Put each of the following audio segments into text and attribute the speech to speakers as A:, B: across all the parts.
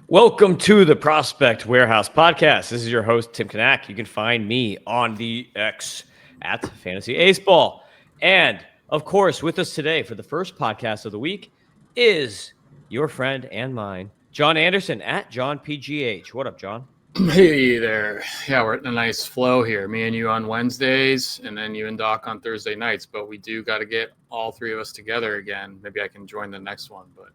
A: Welcome to the Prospect Warehouse podcast. This is your host, Tim Kanak. You can find me on the X at Fantasy Aceball. And of course, with us today for the first podcast of the week is your friend and mine, Jon Anderson at Jon PGH. What up, Jon?
B: Hey there. Yeah, we're in a nice flow here. Me and you on Wednesdays, and then you and Doc on Thursday nights. But we do got to get all three of us together again. Maybe I can join the next one. But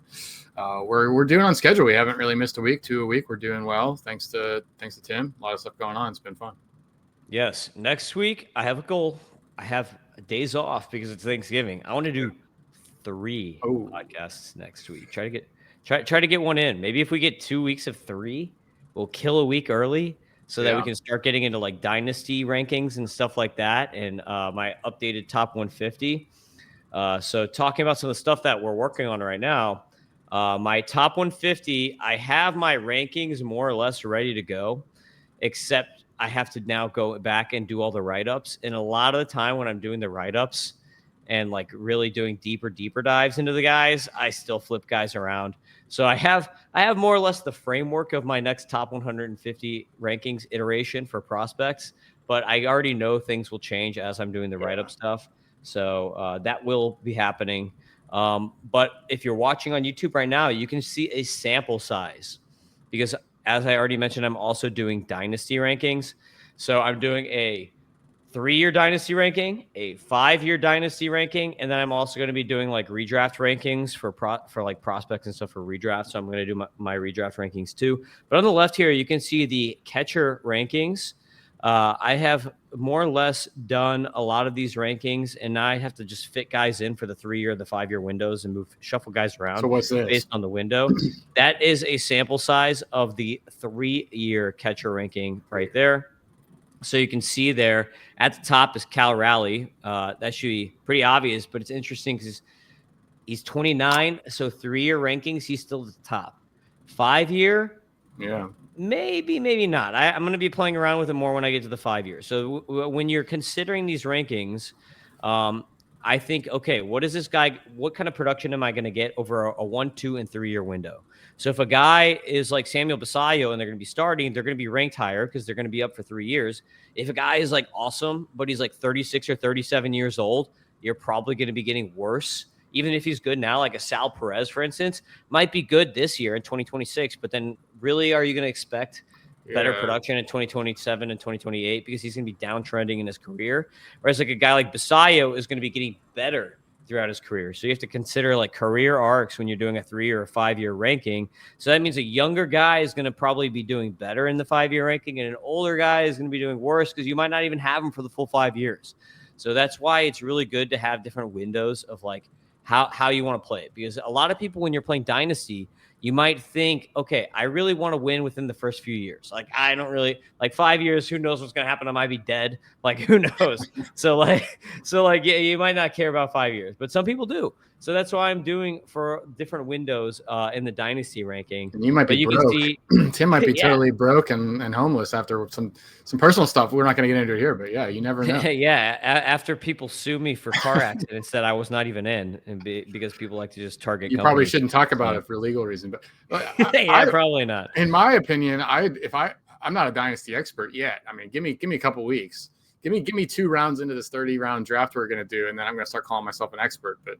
B: we're doing on schedule. We haven't really missed a week. We're doing well. Thanks to Tim. A lot of stuff going on. It's been fun.
A: Yes. Next week, I have a goal. I have days off because it's Thanksgiving. I want to do 3 podcasts next week. Try to get one in. Maybe if we get 2 weeks of 3, we'll kill a week early so that we can start getting into like dynasty rankings and stuff like that. And my updated top 150. So talking about some of the stuff that we're working on right now, my top 150, I have my rankings more or less ready to go, except I have to now go back and do all the write-ups. And a lot of the time when I'm doing the write-ups and like really doing deeper dives into the guys, I still flip guys around. So I have more or less the framework of my next top 150 rankings iteration for prospects, but I already know things will change as I'm doing the write-up stuff. So that will be happening. But if you're watching on YouTube right now, you can see a sample size because as I already mentioned, I'm also doing dynasty rankings. So I'm doing a 3-year dynasty ranking, a 5-year dynasty ranking, and then I'm also going to be doing like redraft rankings for like prospects and stuff for redraft. So I'm going to do my redraft rankings too. But on the left here, you can see the catcher rankings. I have more or less done a lot of these rankings, and now I have to just fit guys in for the 3-year, the 5-year windows and shuffle guys around.
B: So what's this?
A: Based on the window? That is a sample size of the 3-year catcher ranking right there. So you can see there at the top is Cal Raleigh. That should be pretty obvious, but it's interesting because he's 29. So 3-year rankings, he's still at the top. 5-year,
B: yeah,
A: maybe not. I'm going to be playing around with it more when I get to the 5 years. So when you're considering these rankings, I think, okay, what is this guy? What kind of production am I going to get over a 1, 2, and 3-year window? So if a guy is like Samuel Basallo and they're going to be starting, they're going to be ranked higher because they're going to be up for 3 years. If a guy is like awesome, but he's like 36 or 37 years old, you're probably going to be getting worse. Even if he's good now, like a Sal Perez, for instance, might be good this year in 2026, but then really are you going to expect better production in 2027 and 2028 because he's going to be downtrending in his career? Whereas like a guy like Basallo is going to be getting better throughout his career. So you have to consider like career arcs when you're doing a 3 or a 5-year ranking. So that means a younger guy is going to probably be doing better in the 5-year ranking, and an older guy is going to be doing worse because you might not even have him for the full 5 years. So that's why it's really good to have different windows of like how you want to play it. Because a lot of people, when you're playing Dynasty, you might think, okay, I really want to win within the first few years. Like, I don't really like 5 years. Who knows what's going to happen? I might be dead. Like, who knows? so yeah, you might not care about 5 years, but some people do. So that's why I'm doing for different windows in the dynasty ranking.
B: And you might be broke. Tim might be totally broke and homeless after some personal stuff. We're not going to get into it here, but yeah, you never know.
A: Yeah, after people sue me for car accidents that I was not even in, and because people like to just target.
B: You probably shouldn't talk about it for legal reason, but
A: probably not.
B: In my opinion, I'm not a dynasty expert yet. I mean, give me a couple weeks. Give me 2 rounds into this 30-round draft we're going to do, and then I'm going to start calling myself an expert. But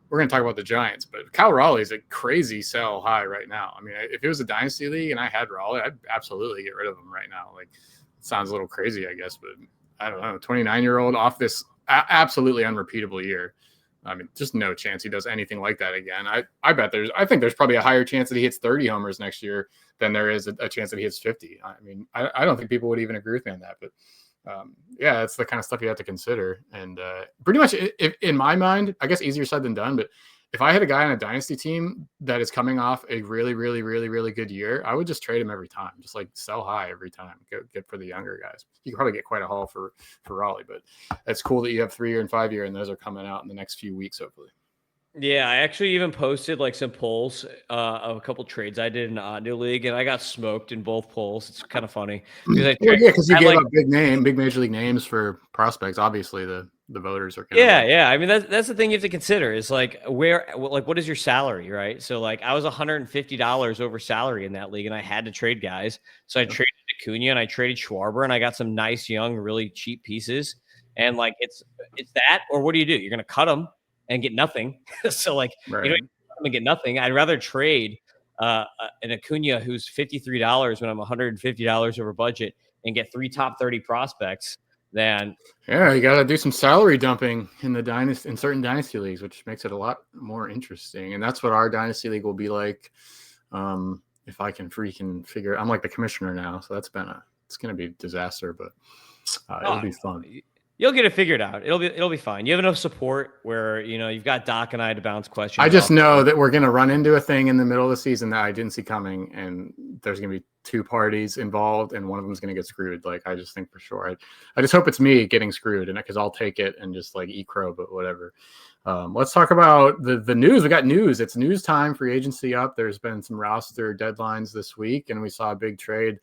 B: we're going to talk about the Giants. But Cal Raleigh is a crazy sell high right now. I mean, if it was a dynasty league and I had Raleigh, I'd absolutely get rid of him right now. Like, it sounds a little crazy, I guess, but I don't know. 29-year-old off this absolutely unrepeatable year. I mean, just no chance he does anything like that again. I think there's probably a higher chance that he hits 30 homers next year than there is a chance that he hits 50. I mean, I don't think people would even agree with me on that, but yeah, that's the kind of stuff you have to consider. And pretty much in my mind, I guess easier said than done, but if I had a guy on a dynasty team that is coming off a really, really, really, really good year, I would just trade him every time. Just like sell high every time. Get for the younger guys. You could probably get quite a haul for Raleigh, but it's cool that you have 3-year and 5-year, and those are coming out in the next few weeks, hopefully.
A: Yeah, I actually even posted like some polls of a couple trades I did in the new league, and I got smoked in both polls. It's kind of funny because
B: Well, yeah, because you
A: I
B: gave
A: like
B: up big major league names for prospects. Obviously, the voters are gonna like.
A: yeah. I mean that's the thing you have to consider is like what is your salary, right? So like I was $150 over salary in that league, and I had to trade guys. So I traded Acuna and I traded Schwarber, and I got some nice young, really cheap pieces. And like it's that, or what do? You're gonna cut them and get nothing. So like you know
B: Right.
A: I'm gonna get nothing. I'd rather trade an Acuna who's $53 when I'm $150 over budget and get 3 top 30 prospects than
B: Yeah, you got to do some salary dumping in the dynasty in certain dynasty leagues, which makes it a lot more interesting. And that's what our dynasty league will be like. If I can freaking figure, I'm like the commissioner now, so it's going to be a disaster, but it'll be fun.
A: You'll get it figured out. It'll be fine. You have enough support where you've got Doc and I to bounce questions
B: I just
A: off.
B: know that we're going to run into a thing in the middle of the season that I didn't see coming, and there's going to be 2 parties involved, and one of them is going to get screwed. Like I just think for sure. I just hope it's me getting screwed, and because I'll take it and just like eat crow, but whatever. Let's talk about the news. We got news. It's news time. Free agency up. There's been some roster deadlines this week, and we saw a big trade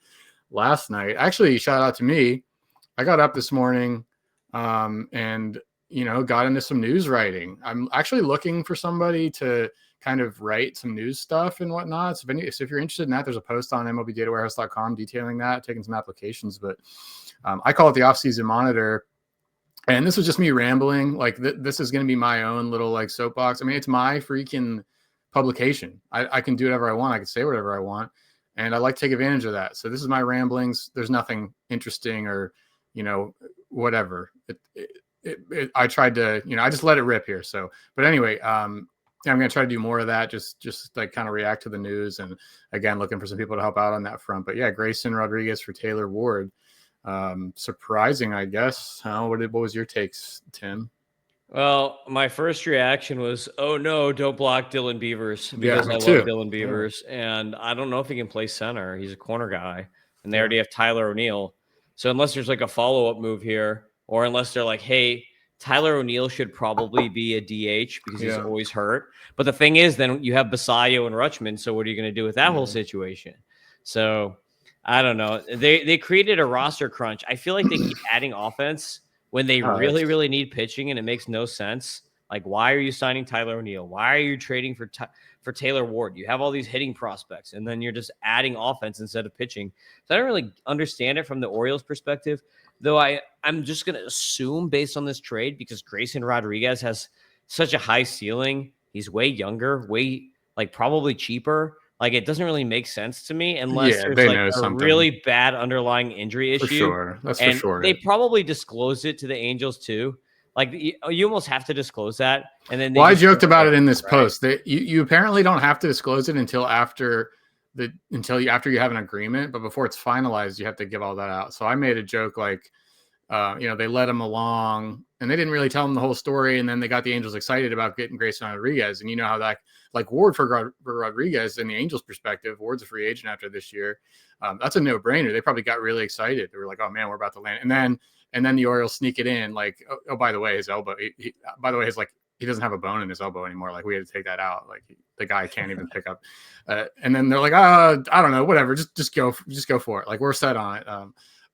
B: last night. Actually, shout out to me. I got up this morning, and got into some news writing. I'm actually looking for somebody to kind of write some news stuff and whatnot. So if you're interested in that, there's a post on MLBDataWarehouse.com detailing that, taking some applications. But I call it the offseason monitor. And this was just me rambling. Like this is going to be my own little like soapbox. I mean, it's my freaking publication. I can do whatever I want. I can say whatever I want. And I like to take advantage of that. So this is my ramblings. There's nothing interesting or, whatever. I tried to, I just let it rip here. So, but anyway, I'm going to try to do more of that. Just like kind of react to the news, and again, looking for some people to help out on that front. But yeah, Grayson Rodriguez for Taylor Ward. Surprising, I guess. What was your takes, Tim?
A: Well, my first reaction was, oh no, don't block Dylan Beavers because
B: me
A: I
B: too.
A: love Dylan Beavers. And I don't know if he can play center. He's a corner guy. And they already have Tyler O'Neill. So unless there's like a follow-up move here, or unless they're like, hey, Tyler O'Neill should probably be a DH because he's always hurt. But the thing is, then you have Basayo and Rutschman. So what are you going to do with that whole situation? So I don't know. They created a roster crunch. I feel like they keep adding offense when they really, really need pitching, and it makes no sense. Like, why are you signing Tyler O'Neill? Why are you trading for Taylor Ward? You have all these hitting prospects, and then you're just adding offense instead of pitching. So I don't really understand it from the Orioles' perspective, though I'm just going to assume based on this trade, because Grayson Rodriguez has such a high ceiling. He's way younger, probably cheaper. Like, it doesn't really make sense to me unless there's like a really bad underlying injury issue.
B: For sure. That's
A: and
B: for sure.
A: They probably disclosed it to the Angels too. Like you almost have to disclose that. And then
B: I joked about it in this post that you apparently don't have to disclose it until after you have an agreement, but before it's finalized, you have to give all that out. So I made a joke like, they let him along and they didn't really tell him the whole story. And then they got the Angels excited about getting Grayson Rodriguez. And you know how that, like Ward for Rodriguez in the Angels perspective, Ward's a free agent after this year. That's a no brainer. They probably got really excited. They were like, oh man, we're about to land. And then the Orioles sneak it in. Like, oh by the way, his elbow, he doesn't have a bone in his elbow anymore. Like we had to take that out. Like the guy can't even pick up. And then they're like, I don't know, whatever. Just go for it. Like we're set on it.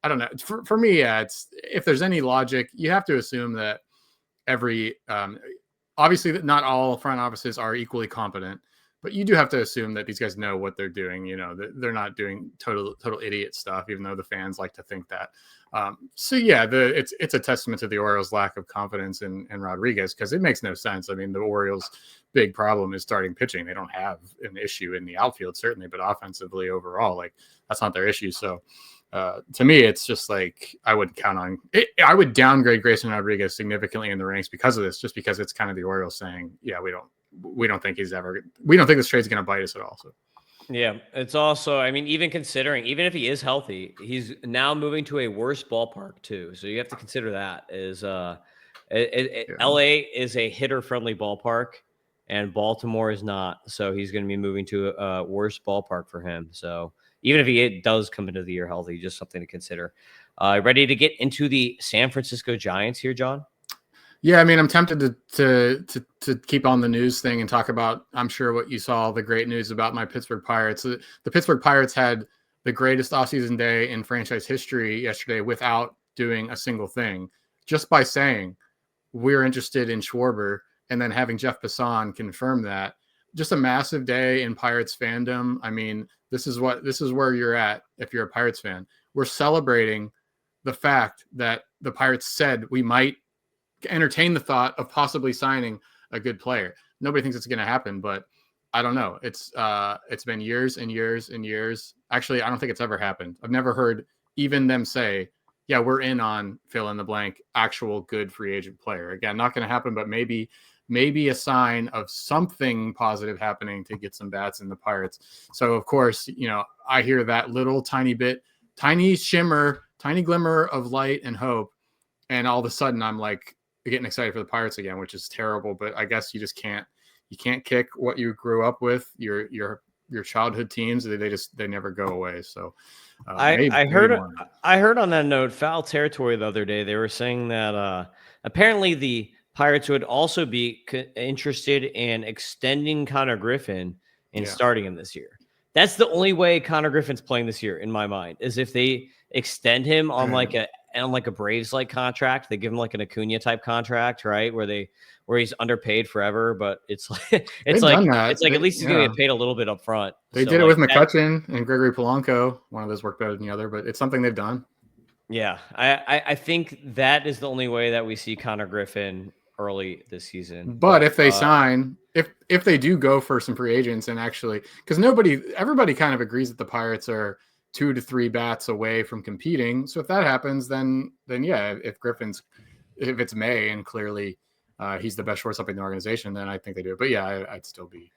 B: I don't know. For me, it's if there's any logic, you have to assume that obviously that not all front offices are equally competent, but you do have to assume that these guys know what they're doing. They're not doing total idiot stuff, even though the fans like to think that. So yeah, it's a testament to the Orioles' lack of confidence in Rodriguez, because it makes no sense. I mean, the Orioles' big problem is starting pitching. They don't have an issue in the outfield, certainly, but offensively overall, like that's not their issue. So to me, it's just like I would count on it. I would downgrade Grayson Rodriguez significantly in the ranks because of this, just because it's kind of the Orioles saying, yeah, we don't think this trade's going to bite us at all. So.
A: Yeah, it's also, I mean, even if he is healthy, he's now moving to a worse ballpark too. So you have to consider that LA is a hitter friendly ballpark and Baltimore is not. So he's going to be moving to a worse ballpark for him. So even if he does come into the year healthy, just something to consider. Ready to get into the San Francisco Giants here, John?
B: Yeah, I mean, I'm tempted to keep on the news thing and talk about, I'm sure, what you saw, the great news about my Pittsburgh Pirates. The Pittsburgh Pirates had the greatest offseason day in franchise history yesterday without doing a single thing, just by saying we're interested in Schwarber and then having Jeff Passan confirm that. Just a massive day in Pirates fandom. I mean, this is where you're at if you're a Pirates fan. We're celebrating the fact that the Pirates said we might entertain the thought of possibly signing a good player. Nobody thinks it's going to happen, but I don't know. It's been years and years and years. Actually, I don't think it's ever happened. I've never heard even them say, yeah, we're in on fill in the blank, actual good free agent player. Again, not going to happen, but maybe a sign of something positive happening to get some bats in the Pirates. So of course, I hear that little tiny bit, tiny shimmer, tiny glimmer of light and hope. And all of a sudden I'm like getting excited for the Pirates again, which is terrible, but I guess you can't kick what you grew up with, your childhood teams. They never go away. So
A: I heard on that note, foul territory the other day. They were saying that apparently the Pirates would also be interested in extending Connor Griffin and starting him this year. That's the only way Connor Griffin's playing this year, in my mind, is if they extend him on like a Braves like contract. They give him like an Acuna type contract, right? Where he's underpaid forever, but it's like at least he's gonna get paid a little bit up front.
B: They did it with McCutchen and Gregory Polanco. One of those worked better than the other, but it's something they've done.
A: Yeah, I think that is the only way that we see Connor Griffin early this season.
B: But if they sign, if they do go for some free agents and actually, because everybody kind of agrees that the Pirates are 2 to 3 bats away from competing. So if that happens, then yeah, if it's May and clearly he's the best shortstop in the organization, then I think they do it. But yeah, I'd still be.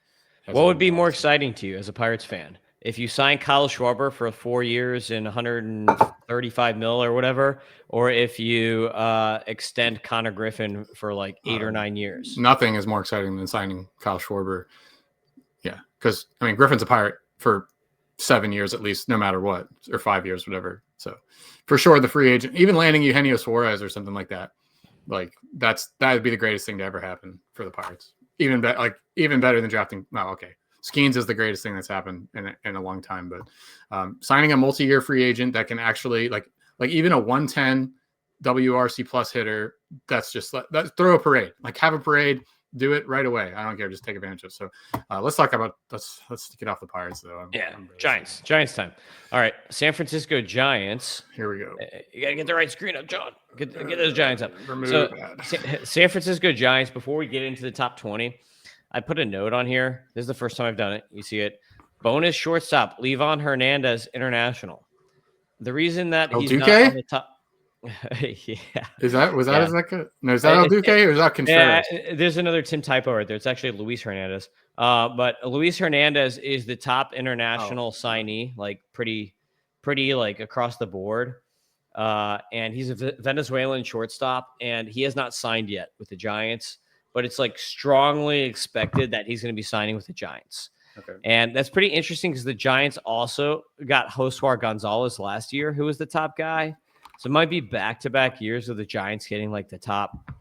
A: What would be more exciting to you as a Pirates fan? If you sign Kyle Schwarber for 4 years and 135 mil or whatever, or if you extend Connor Griffin for like 8 or 9 years?
B: Nothing is more exciting than signing Kyle Schwarber. Yeah, because I mean Griffin's a Pirate for 7 years at least, no matter what, or 5 years, whatever. So for sure, the free agent, even landing Eugenio Suarez or something like that, like that would be the greatest thing to ever happen for the Pirates. Even better than drafting. No, okay. Skeens is the greatest thing that's happened in a long time, but signing a multi-year free agent that can actually like even a 110 WRC plus hitter, that's just throw a parade, like have a parade, do it right away. I don't care. Just take advantage of it. So let's get off the Pirates though.
A: Giants time. All right. San Giants.
B: Here we go.
A: You got to get the right screen up, John. Get those Giants up. San Francisco Giants, before we get into the top 20, I put a note on here. This is the first time I've done it. You see it. Bonus shortstop, Livan Hernandez, international. The reason that he's not on the top. Yeah.
B: Is that El Duque or is that Contreras?
A: Yeah, there's another Tim typo right there. It's actually Luis Hernandez. But Luis Hernandez is the top international signee, like pretty like across the board. And he's a Venezuelan shortstop, and he has not signed yet with the Giants, but it's like strongly expected that he's going to be signing with the Giants.
B: Okay.
A: And that's pretty interesting because the Giants also got Josuar Gonzalez last year, who was the top guy. So it might be back-to-back years of the Giants getting like the top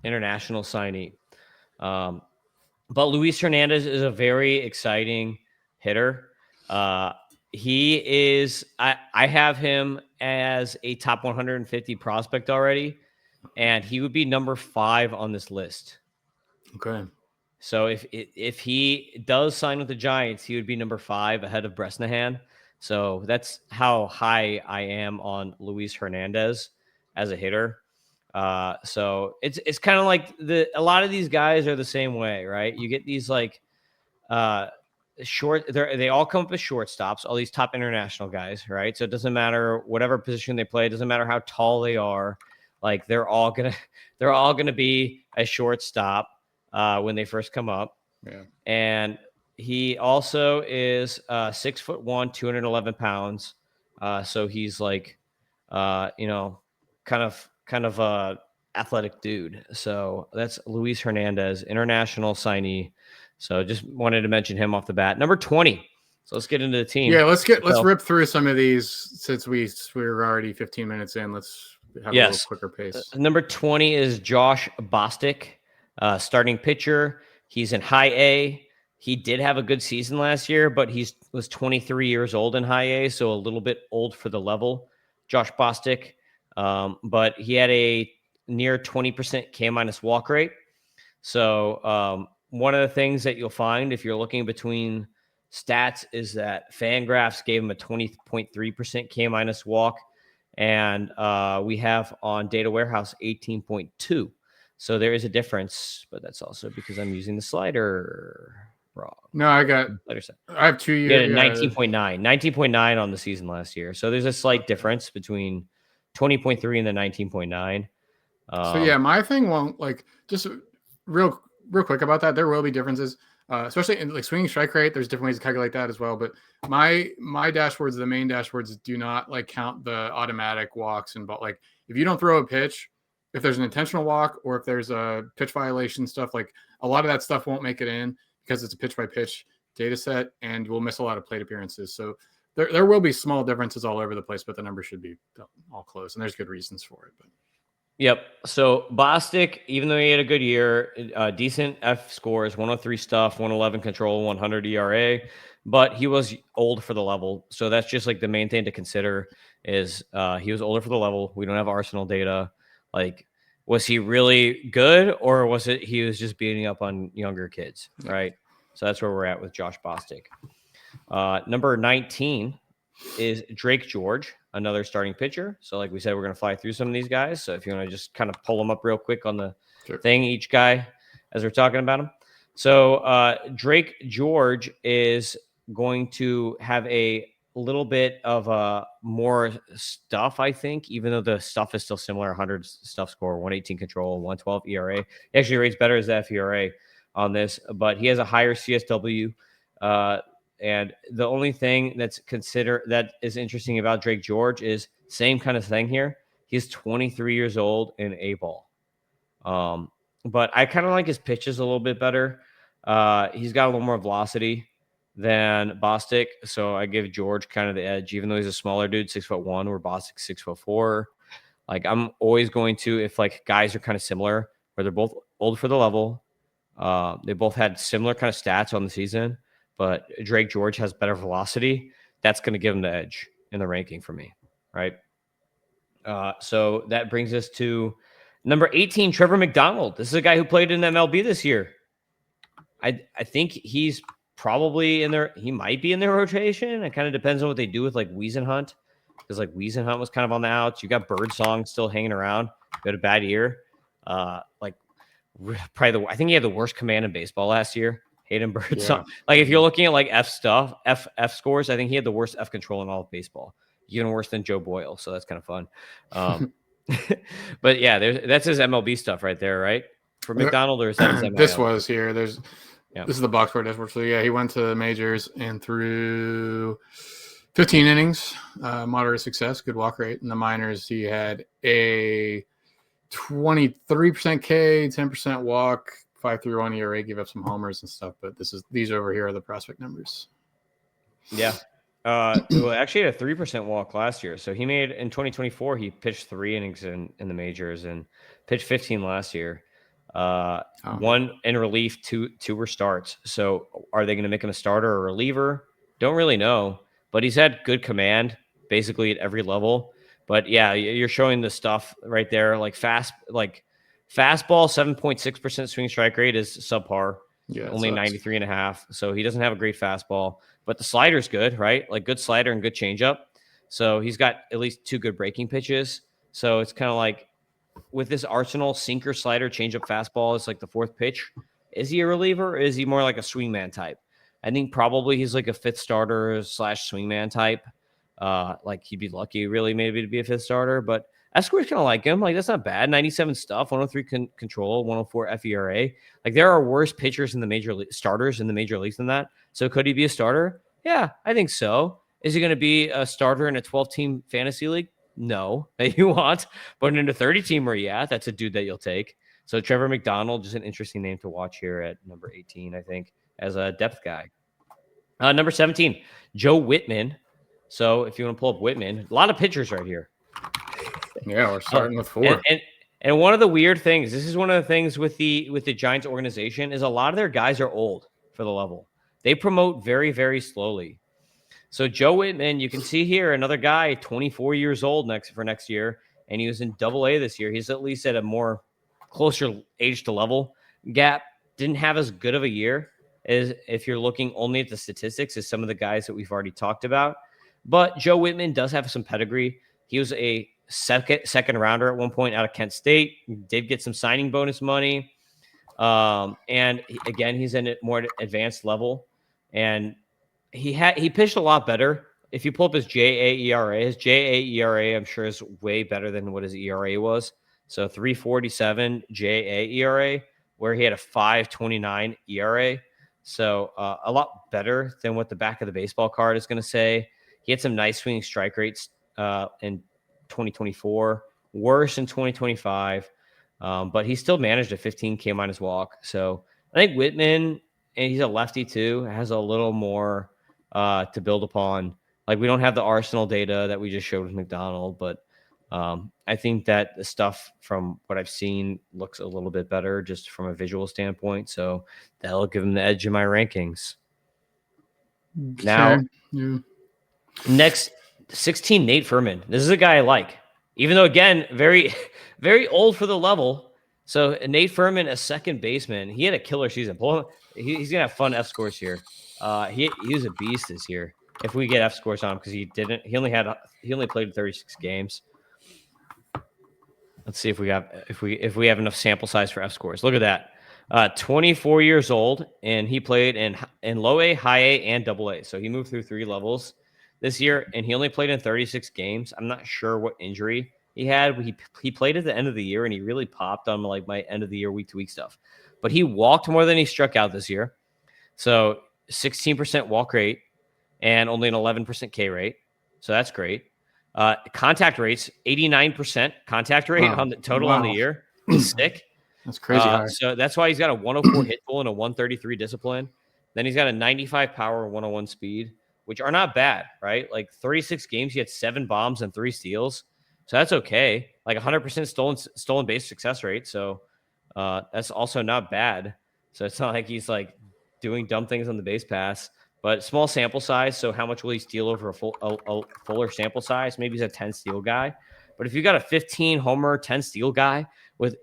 A: international signee. But Luis Hernandez is a very exciting hitter. He is, I have him as a top 150 prospect already, and he would be number 5 on this list.
B: Okay.
A: So if he does sign with the Giants, he would be number 5 ahead of Bresnahan. So that's how high I am on Luis Hernandez as a hitter. So it's kind of like a lot of these guys are the same way, right? You get these like they all come up as shortstops, all these top international guys, right? So it doesn't matter whatever position they play, it doesn't matter how tall they are, like they're all gonna be a shortstop when they first come up.
B: Yeah.
A: And he also is 6'1", 211 pounds. So he's like kind of a athletic dude. So that's Luis Hernandez, international signee. So just wanted to mention him off the bat. Number 20. So let's get into the team.
B: Yeah, let's rip through some of these since we're already 15 minutes in. Let's have a little quicker pace.
A: Number 20 is Josh Bostik, starting pitcher. He's in high A. He did have a good season last year, but he was 23 years old in high A, so a little bit old for the level. Josh Bostik, but he had a near 20% K- walk rate. So one of the things that you'll find if you're looking between stats is that Fangraphs gave him a 20.3% K- walk, and we have on Data Warehouse 18.2. So there is a difference, but that's also because I'm using the slider wrong.
B: No, I have 2 years.
A: 19.9 on the season last year. So there's a slight difference between 20.3 and the 19.9.
B: So yeah, my thing won't just real quick about that. There will be differences, especially in swinging strike rate. There's different ways to calculate that as well. But my dashboards, the main dashboards, do not count the automatic walks and if you don't throw a pitch, if there's an intentional walk or if there's a pitch violation stuff, a lot of that stuff won't make it in because it's a pitch by pitch data set, and we'll miss a lot of plate appearances. So there will be small differences all over the place, but the numbers should be all close, and there's good reasons for it. But
A: yep. So Bostik, even though he had a good year, decent F scores, 103 stuff, 111 control, 100 ERA, but he was old for the level. So that's just the main thing to consider is he was older for the level. We don't have Arsenal data. Was he really good, or was it he was just beating up on younger kids, right? So that's where we're at with Josh Bostik. Number 19 is Drake George, another starting pitcher. So like we said, we're going to fly through some of these guys. So if you want to just kind of pull them up real quick on the thing, each guy, as we're talking about them. So Drake George is going to have a little bit of more stuff, I think, even though the stuff is still similar. 100 stuff score, 118 control, 112 ERA. He actually rates better as the FERA on this, but he has a higher CSW. And the only thing that is interesting about Drake George is same kind of thing here. He's 23 years old in A-ball. But I kind of like his pitches a little bit better. He's got a little more velocity than Bostik, so I give George kind of the edge, even though he's a smaller dude, 6'1", where Bostik's 6'4". I'm always going to, if guys are kind of similar, where they're both old for the level, they both had similar kind of stats on the season, but Drake George has better velocity. That's going to give him the edge in the ranking for me, right? So that brings us to number 18, Trevor McDonald. This is a guy who played in MLB this year. I think he's probably in there. He might be in their rotation. It kind of depends on what they do with Whisenhunt, because Whisenhunt was kind of on the outs. You got Birdsong still hanging around. He had a bad year. Probably I think he had the worst command in baseball last year. Hayden Birdsong. Yeah. If you're looking at F scores, I think he had the worst F control in all of baseball, even worse than Joe Boyle. So that's kind of fun. But yeah, that's his MLB stuff right there, right? For McDonald, or is that his MLB?
B: This was here. This is the box score dashboard. So yeah, he went to the majors and threw 15 innings, moderate success, good walk rate. In the minors, he had a 23% K, 10% walk, 5.31 ERA, gave up some homers and stuff. But these over here are the prospect numbers.
A: Yeah. Well, actually had a 3% walk last year. So he made in 2024, he pitched 3 innings in the majors and pitched 15 last year. One in relief, two were starts. So are they going to make him a starter or a reliever? Don't really know, but he's had good command basically at every level. But yeah, you're showing the stuff right there. Fastball, 7.6% swing strike rate is subpar. Yeah, only 93.5. So he doesn't have a great fastball, but the slider's good, right? Good slider and good changeup. So he's got at least 2 good breaking pitches. So it's kind of with this arsenal, sinker, slider, changeup, fastball is the 4th pitch. Is he a reliever, or is he more like a swingman type? I think probably he's a 5th starter / swingman type. He'd be lucky really maybe to be a 5th starter, but F-score's kind of like him. That's not bad. 97 stuff, 103 control, 104 FERA. There are worse pitchers in the major starters in the major leagues than that. So could he be a starter? Yeah, I think so. Is he going to be a starter in a 12-team fantasy league? No, that you want. But in a 30-teamer, yeah, that's a dude that you'll take. So Trevor McDonald, just an interesting name to watch here at number 18, I think, as a depth guy. Number 17, Joe Whitman. So if you want to pull up Whitman, a lot of pitchers right here.
B: Yeah, we're starting with 4.
A: And one of the weird things, this is one of the things with the Giants organization, is a lot of their guys are old for the level. They promote very, very slowly. So Joe Whitman, you can see here another guy, 24 years old next year, and he was in Double-A this year. He's at least at a more closer age to level gap. Didn't have as good of a year as if you're looking only at the statistics as some of the guys that we've already talked about. But Joe Whitman does have some pedigree. He was a second rounder at one point out of Kent State. He did get some signing bonus money. And again, he's in a more advanced level. And he pitched a lot better. If you pull up his JAERA, I'm sure is way better than what his ERA was. So 3.47 JAERA, where he had a 5.29 ERA. So a lot better than what the back of the baseball card is going to say. He had some nice swinging strike rates in 2024, worse in 2025, but he still managed a 15K minus walk. So I think Whitman, and he's a lefty too, has a little more to build upon. Like, we don't have the Arsenal data that we just showed with McDonald, but I think that the stuff from what I've seen looks a little bit better just from a visual standpoint. So that'll give him the edge in my rankings.
B: Okay.
A: Now,
B: yeah.
A: Next, 16, Nate Furman. This is a guy I like, even though, again, very, very old for the level. So Nate Furman, a second baseman, he had a killer season. He's gonna have fun F scores here. He was a beast this year. If we get F scores on him, because he only played 36 games. Let's see if we have enough sample size for F scores. Look at that. 24 years old, and he played in low A, high A, and double A. So he moved through 3 levels this year, and he only played in 36 games. I'm not sure what injury he had. He played at the end of the year, and he really popped on like my end of the year, week to week stuff. But he walked more than he struck out this year. So 16% walk rate and only an 11% K rate. So that's great. Contact rates, 89% contact rate on the total on the year is sick.
B: That's crazy high.
A: So that's why he's got a 104 hit tool and a 133 discipline. Then he's got a 95 power, 101 speed, which are not bad, right? Like 36 games, he had 7 bombs and 3 steals. So that's okay. Like 100% stolen base success rate. So that's also not bad. So it's not like he's like doing dumb things on the base pass, but small sample size. So how much will he steal over a fuller sample size? Maybe he's a 10 steal guy. But if you got a 15 homer, 10 steal guy with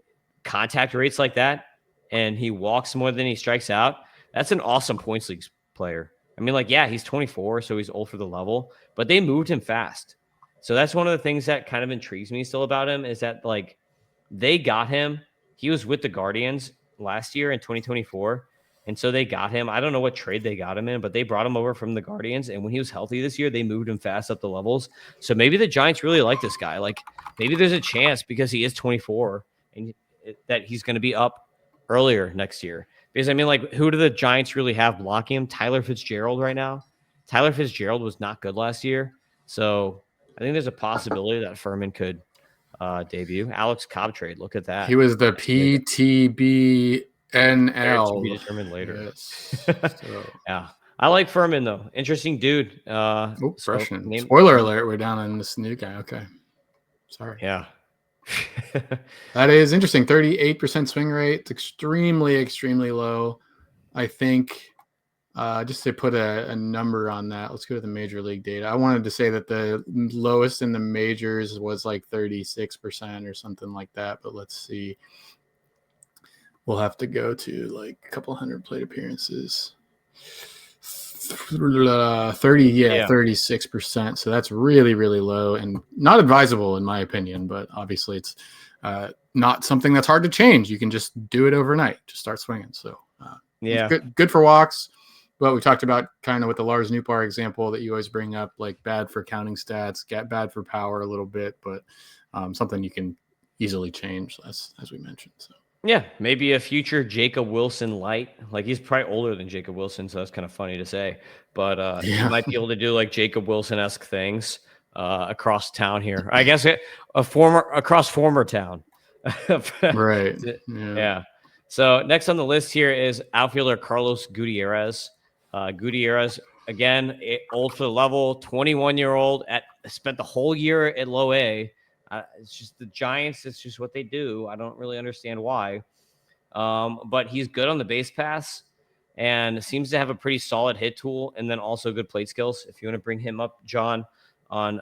A: contact rates like that, and he walks more than he strikes out, that's an awesome points league player. I mean, like, yeah, he's 24, so he's old for the level, but they moved him fast. So that's one of the things that kind of intrigues me still about him, is that, like, they got him. He was with the Guardians last year in 2024, and so they got him. I don't know what trade they got him in, but they brought him over from the Guardians, and when he was healthy this year, they moved him fast up the levels. So maybe the Giants really like this guy. Like, maybe there's a chance, because he is 24, and that he's going to be up earlier next year. Because, I mean, like, who do the Giants really have blocking him? Tyler Fitzgerald right now. Tyler Fitzgerald was not good last year. So I think there's a possibility that Furman could debut. Alex Cobb trade. Look at that.
B: He was the PTBNL.
A: To be determined later.
B: Yes. So.
A: Yeah. I like Furman, though. Interesting dude.
B: Spoiler alert. We're down on this new guy. Okay. Sorry.
A: Yeah.
B: That is interesting. 38% swing rate. It's extremely, extremely low. I think just to put a number on that, let's go to the major league data. I wanted to say that the lowest in the majors was like 36% or something like that, but let's see. We'll have to go to like a couple hundred plate appearances. 36%. So that's really, really low and not advisable in my opinion, but obviously it's not something that's hard to change. You can just do it overnight. Just start swinging. So
A: yeah,
B: good for walks. But we talked about kind of with the Lars Newpar example that you always bring up, like bad for counting stats, get bad for power a little bit, but something you can easily change as we mentioned. So.
A: Yeah, maybe a future Jacob Wilson light. Like, he's probably older than Jacob Wilson, so that's kind of funny to say. But he might be able to do like Jacob Wilson-esque things across town here. I guess across former town.
B: Right.
A: Yeah. So next on the list here is outfielder Carlos Gutierrez. Gutierrez, again, old for the level, 21-year-old, spent the whole year at low A. It's just the Giants. It's just what they do. I don't really understand why. But he's good on the base pass and seems to have a pretty solid hit tool and then also good plate skills. If you want to bring him up, John, on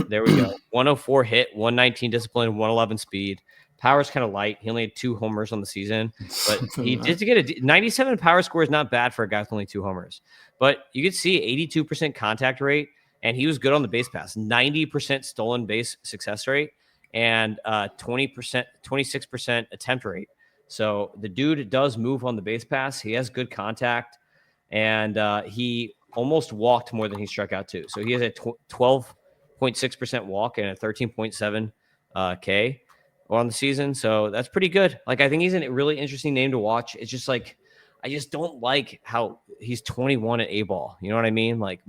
A: there we go. 104 hit, 119 discipline, 111 speed. Power's kind of light. He only had 2 homers on the season, but he did get a 97 power score is not bad for a guy with only 2 homers. But you could see 82% contact rate, and he was good on the base pass. 90% stolen base success rate, and 26% attempt rate. So the dude does move on the base pass. He has good contact, and he almost walked more than he struck out to. So he has a 12.6% walk and a 13.7 K on the season. So that's pretty good. Like, I think he's a really interesting name to watch. It's just like, I just don't like how he's 21 at A ball. You know what I mean? Like,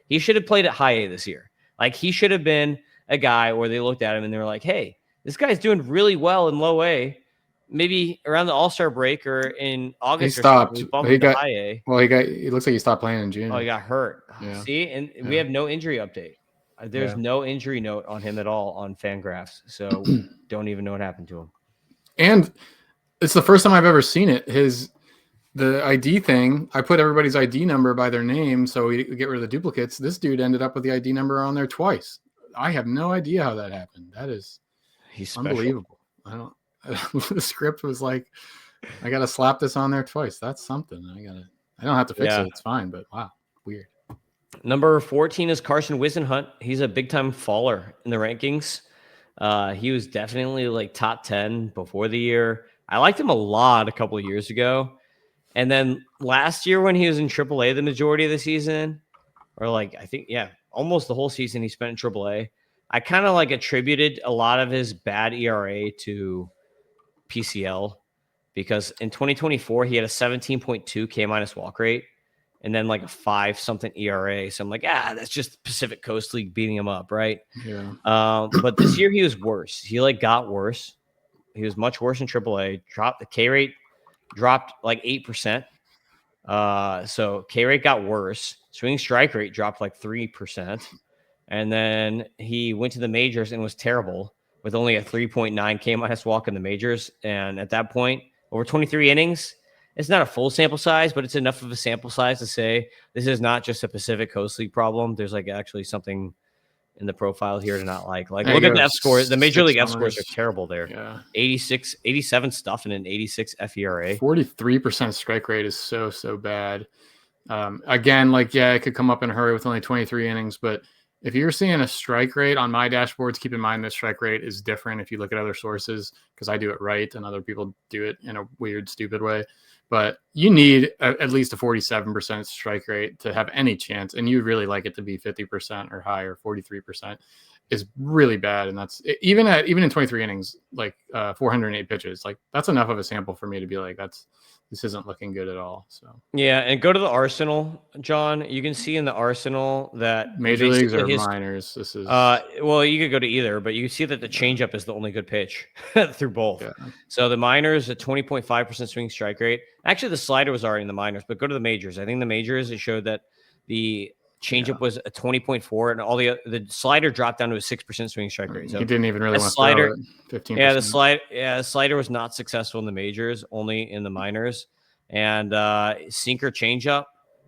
A: he should have played at high A this year. Like, he should have been a guy where they looked at him and they were like, hey, this guy's doing really well in low A. Maybe around the All-Star break or in August,
B: he stopped.
A: We bumped him to high A.
B: Well, it looks like he stopped playing in June.
A: Oh, he got hurt.
B: Yeah.
A: See, and we have no injury update. There's no injury note on him at all on Fangraphs, so don't even know what happened to him.
B: And it's the first time I've ever seen it. The ID thing, I put everybody's ID number by their name so we get rid of the duplicates. This dude ended up with the ID number on there twice. I have no idea how that happened. That is unbelievable. The script was like, I got to slap this on there twice. That's something. I don't have to fix it. It's fine, but wow, weird.
A: Number 14 is Carson Whisenhunt. He's a big-time faller in the rankings. He was definitely like top 10 before the year. I liked him a lot a couple of years ago. And then last year when he was in AAA the majority of the season, or like, I think, almost the whole season he spent in AAA, I kind of like attributed a lot of his bad ERA to PCL, because in 2024 he had a 17.2 K minus walk rate and then like a 5 something ERA. So I'm like, that's just Pacific Coast League beating him up, right?
B: Yeah.
A: But this year he was worse. He like got worse. He was much worse in AAA. The K rate dropped like 8%. So K rate got worse. Swing strike rate dropped like 3%. And then he went to the majors and was terrible with only a 3.9 K minus walk in the majors. And at that point, over 23 innings, it's not a full sample size, but it's enough of a sample size to say this is not just a Pacific Coast League problem. There's like actually something in the profile here to not like. Like, look at the F scores. The major league F scores are terrible there.
B: Yeah.
A: 86, 87 stuff and an 86 FERA.
B: 43% strike rate is so bad. Again, like, it could come up in a hurry with only 23 innings, but if you're seeing a strike rate on my dashboards, keep in mind that strike rate is different if you look at other sources, because I do it right and other people do it in a weird, stupid way. But you need at least a 47% strike rate to have any chance, and you'd really like it to be 50% or higher. 43% is really bad, and that's even in 23 innings, like 408 pitches. Like, that's enough of a sample for me to be like, this isn't looking good at all. So
A: and go to the Arsenal, John. You can see in the Arsenal that
B: major leagues or minors. This is
A: well, you could go to either, but you can see that the changeup is the only good pitch through both. Yeah. So the minors, a 20.5% swing strike rate. Actually, the slider was already in the minors, but go to the majors. I think the majors, it showed that the changeup was a 20.4, and all the slider dropped down to a 6% swing strike rate. So
B: he didn't even really want to
A: throw
B: it. 15%.
A: The slider was not successful in the majors, only in the minors. And sinker changeup,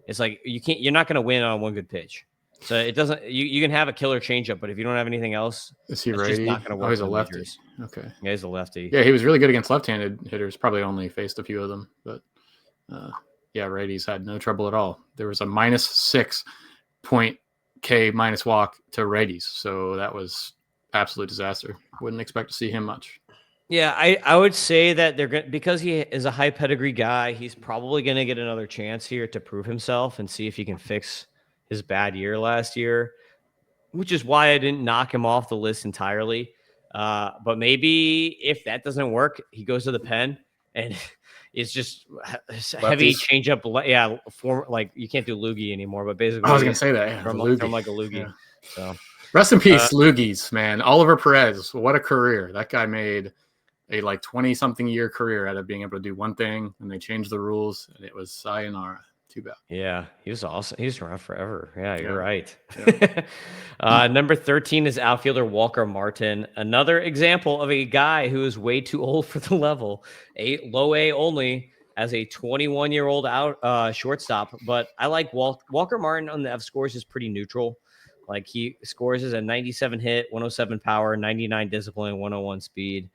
A: it's like you're not going to win on one good pitch. So it doesn't. You can have a killer changeup, but if you don't have anything else,
B: is he righty?
A: Not going to work.
B: Oh, he's a lefty.
A: Majors.
B: Okay.
A: Yeah, he's a lefty.
B: Yeah, he was really good against left-handed hitters. Probably only faced a few of them, but righties had no trouble at all. There was a -6 point K minus walk to righties, so that was absolute disaster. Wouldn't expect to see him much.
A: Yeah, I would say that they're going, because he is a high pedigree guy, he's probably going to get another chance here to prove himself and see if he can fix his bad year last year, which is why I didn't knock him off the list entirely. But maybe if that doesn't work, he goes to the pen and it's just heavy changeup. Yeah, like you can't do loogie anymore, but basically
B: I was going to say that
A: from like a loogie. Yeah. So
B: rest in peace, loogies, man. Oliver Perez, what a career. That guy made a like 20-something year career out of being able to do one thing, and they changed the rules, and it was sayonara. Too bad.
A: Yeah, he was awesome. He was around forever. Yeah, you're
B: Yeah.
A: right.
B: Yeah.
A: Number 13 is outfielder Walker Martin. Another example of a guy who is way too old for the level. Low A only as a 21-year-old shortstop. But I like Walker Martin on the F scores is pretty neutral. Like he scores as a 97 hit, 107 power, 99 discipline, 101 speed,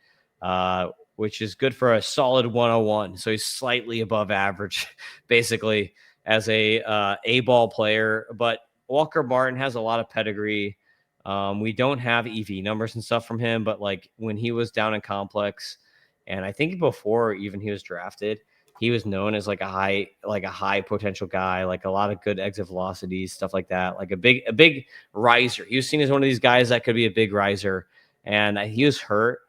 A: which is good for a solid 101. So he's slightly above average, basically, as a ball player. But Walker Martin has a lot of pedigree. We don't have EV numbers and stuff from him, but like when he was down in complex, and I think before even he was drafted, he was known as like a high potential guy, like a lot of good exit velocities, stuff like that, like a big riser. He was seen as one of these guys that could be a big riser, and he was hurt,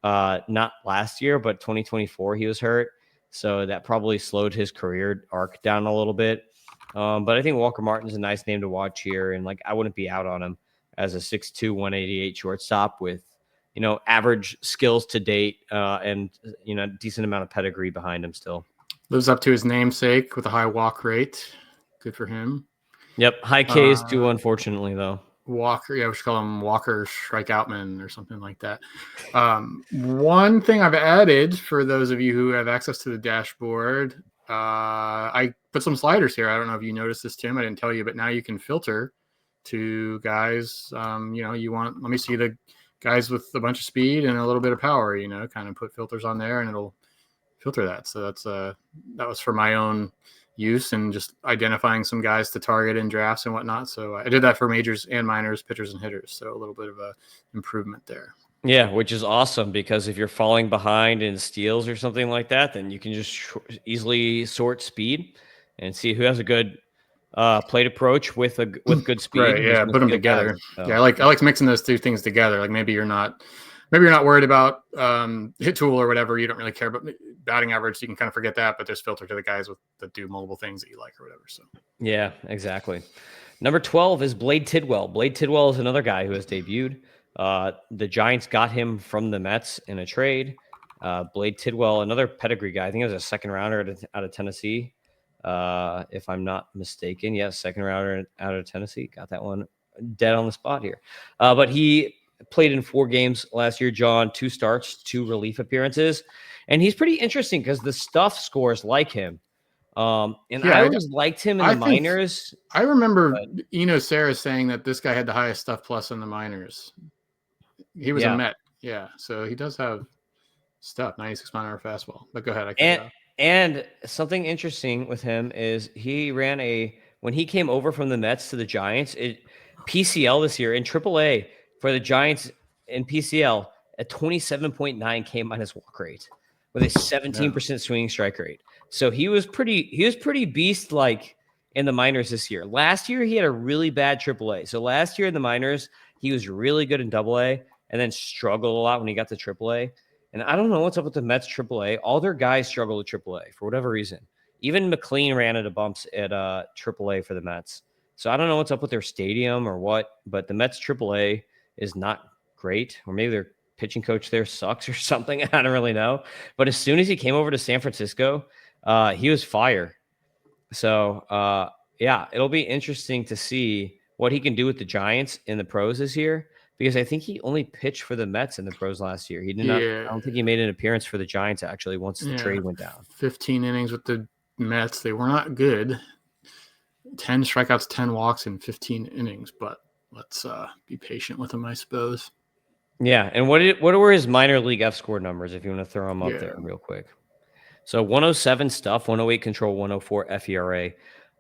A: not last year, but 2024 he was hurt, so that probably slowed his career arc down a little bit. But I think Walker Martin's a nice name to watch here, and like I wouldn't be out on him as a 6'2", 188 shortstop with average skills to date, and decent amount of pedigree behind him still.
B: Lives up to his namesake with a high walk rate. Good for him.
A: Yep, high Ks too, unfortunately, though.
B: Walker, yeah, we should call him Walker Strikeoutman or something like that. One thing I've added for those of you who have access to the dashboard, I put some sliders here. I don't know if you noticed this, Tim. I didn't tell you, but now you can filter to guys. Let me see the guys with a bunch of speed and a little bit of power. Kind of put filters on there, and it'll filter that. So that was for my own use and just identifying some guys to target in drafts and whatnot. So I did that for majors and minors, pitchers and hitters. So a little bit of a improvement there.
A: Yeah, which is awesome because if you're falling behind in steals or something like that, then you can just easily sort speed and see who has a good plate approach with good speed.
B: Right. Yeah. Put them together. So, yeah. I like mixing those two things together. Like maybe you're not worried about hit tool or whatever. You don't really care about batting average. So you can kind of forget that, but there's filter to the guys that do multiple things that you like or whatever. So
A: yeah, exactly. Number 12 is Blade Tidwell. Blade Tidwell is another guy who has debuted. The Giants got him from the Mets in a trade. Blade Tidwell, another pedigree guy. I think it was a second rounder out of Tennessee, if I'm not mistaken. Yes, second rounder out of Tennessee. Got that one dead on the spot here. But he played in 4 games last year, John, 2 starts, 2 relief appearances. And he's pretty interesting because the stuff scores like him. I always liked him in the minors.
B: I remember Eno Sarah saying that this guy had the highest stuff plus in the minors. He was a Met. Yeah. So he does have stuff, 96 mile an hour fastball. But go ahead.
A: And something interesting with him is he ran when he came over from the Mets to the Giants, PCL this year in AAA for the Giants in PCL at 27.9 K minus walk rate with a 17% swinging strike rate. So he was pretty beast like in the minors this year. Last year he had a really bad AAA. So last year in the minors he was really good in AA and then struggled a lot when he got to AAA. And I don't know what's up with the Mets AAA. All their guys struggle with AAA for whatever reason. Even McLean ran into bumps at AAA for the Mets. So I don't know what's up with their stadium or what, but the Mets AAA is not great, or maybe their pitching coach there sucks or something. I don't really know. But as soon as he came over to San Francisco, he was fire. So, it'll be interesting to see what he can do with the Giants in the pros this year, because I think he only pitched for the Mets in the pros last year. He did not. I don't think he made an appearance for the Giants actually once the trade went down.
B: 15 innings with the Mets. They were not good. 10 strikeouts, 10 walks in 15 innings, but let's be patient with him, I suppose.
A: Yeah, and what were his minor league F score numbers if you want to throw them up there real quick? So 107 stuff, 108 control, 104 FERA.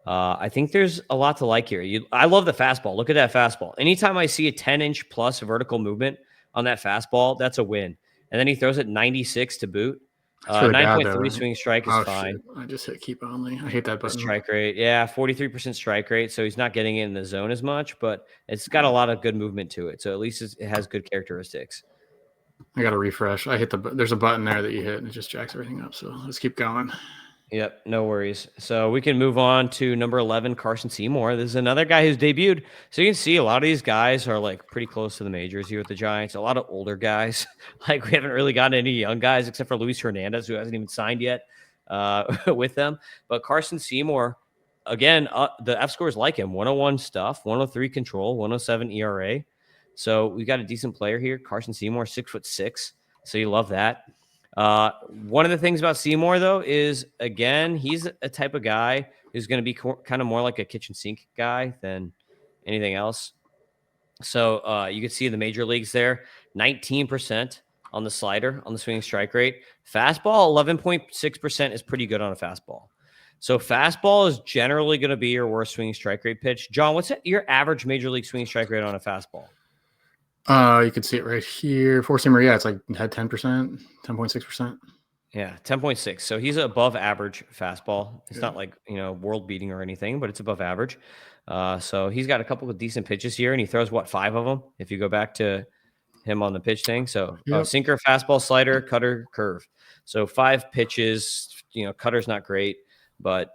A: I think there's a lot to like here. I love the fastball. Look at that fastball. Anytime I see a 10-inch plus vertical movement on that fastball, that's a win. And then he throws it 96 to boot. 9.3 swing strike is fine.
B: Shit. I just hit keep only. I hate that button.
A: Strike rate. Yeah, 43% strike rate. So he's not getting in the zone as much, but it's got a lot of good movement to it. So at least it has good characteristics.
B: I got to refresh. There's a button there that you hit and it just jacks everything up. So let's keep going.
A: Yep, no worries. So we can move on to number 11, Carson Seymour. This is another guy who's debuted. So you can see a lot of these guys are like pretty close to the majors here with the Giants. A lot of older guys. Like we haven't really gotten any young guys except for Luis Hernandez, who hasn't even signed yet with them. But Carson Seymour, again, the F scores like him: 101 stuff, 103 control, 107 ERA. So we got a decent player here. Carson Seymour, 6'6", so you love that. One of the things about Seymour though is, again, he's a type of guy who's going to be kind of more like a kitchen sink guy than anything else. So you can see the major leagues there, 19% on the slider on the swinging strike rate. Fastball, 11.6% is pretty good on a fastball. So fastball is generally going to be your worst swinging strike rate pitch. John, what's your average major league swinging strike rate on a fastball?
B: You can see it right here. Four-seamer, yeah, it's like had 10%, 10.6%.
A: Yeah, 10.6. So he's above average fastball. It's not like, world beating or anything, but it's above average. So he's got a couple of decent pitches here, and he throws 5 of them if you go back to him on the pitch thing. So sinker, fastball, slider, cutter, curve. So 5 pitches. Cutter's not great, but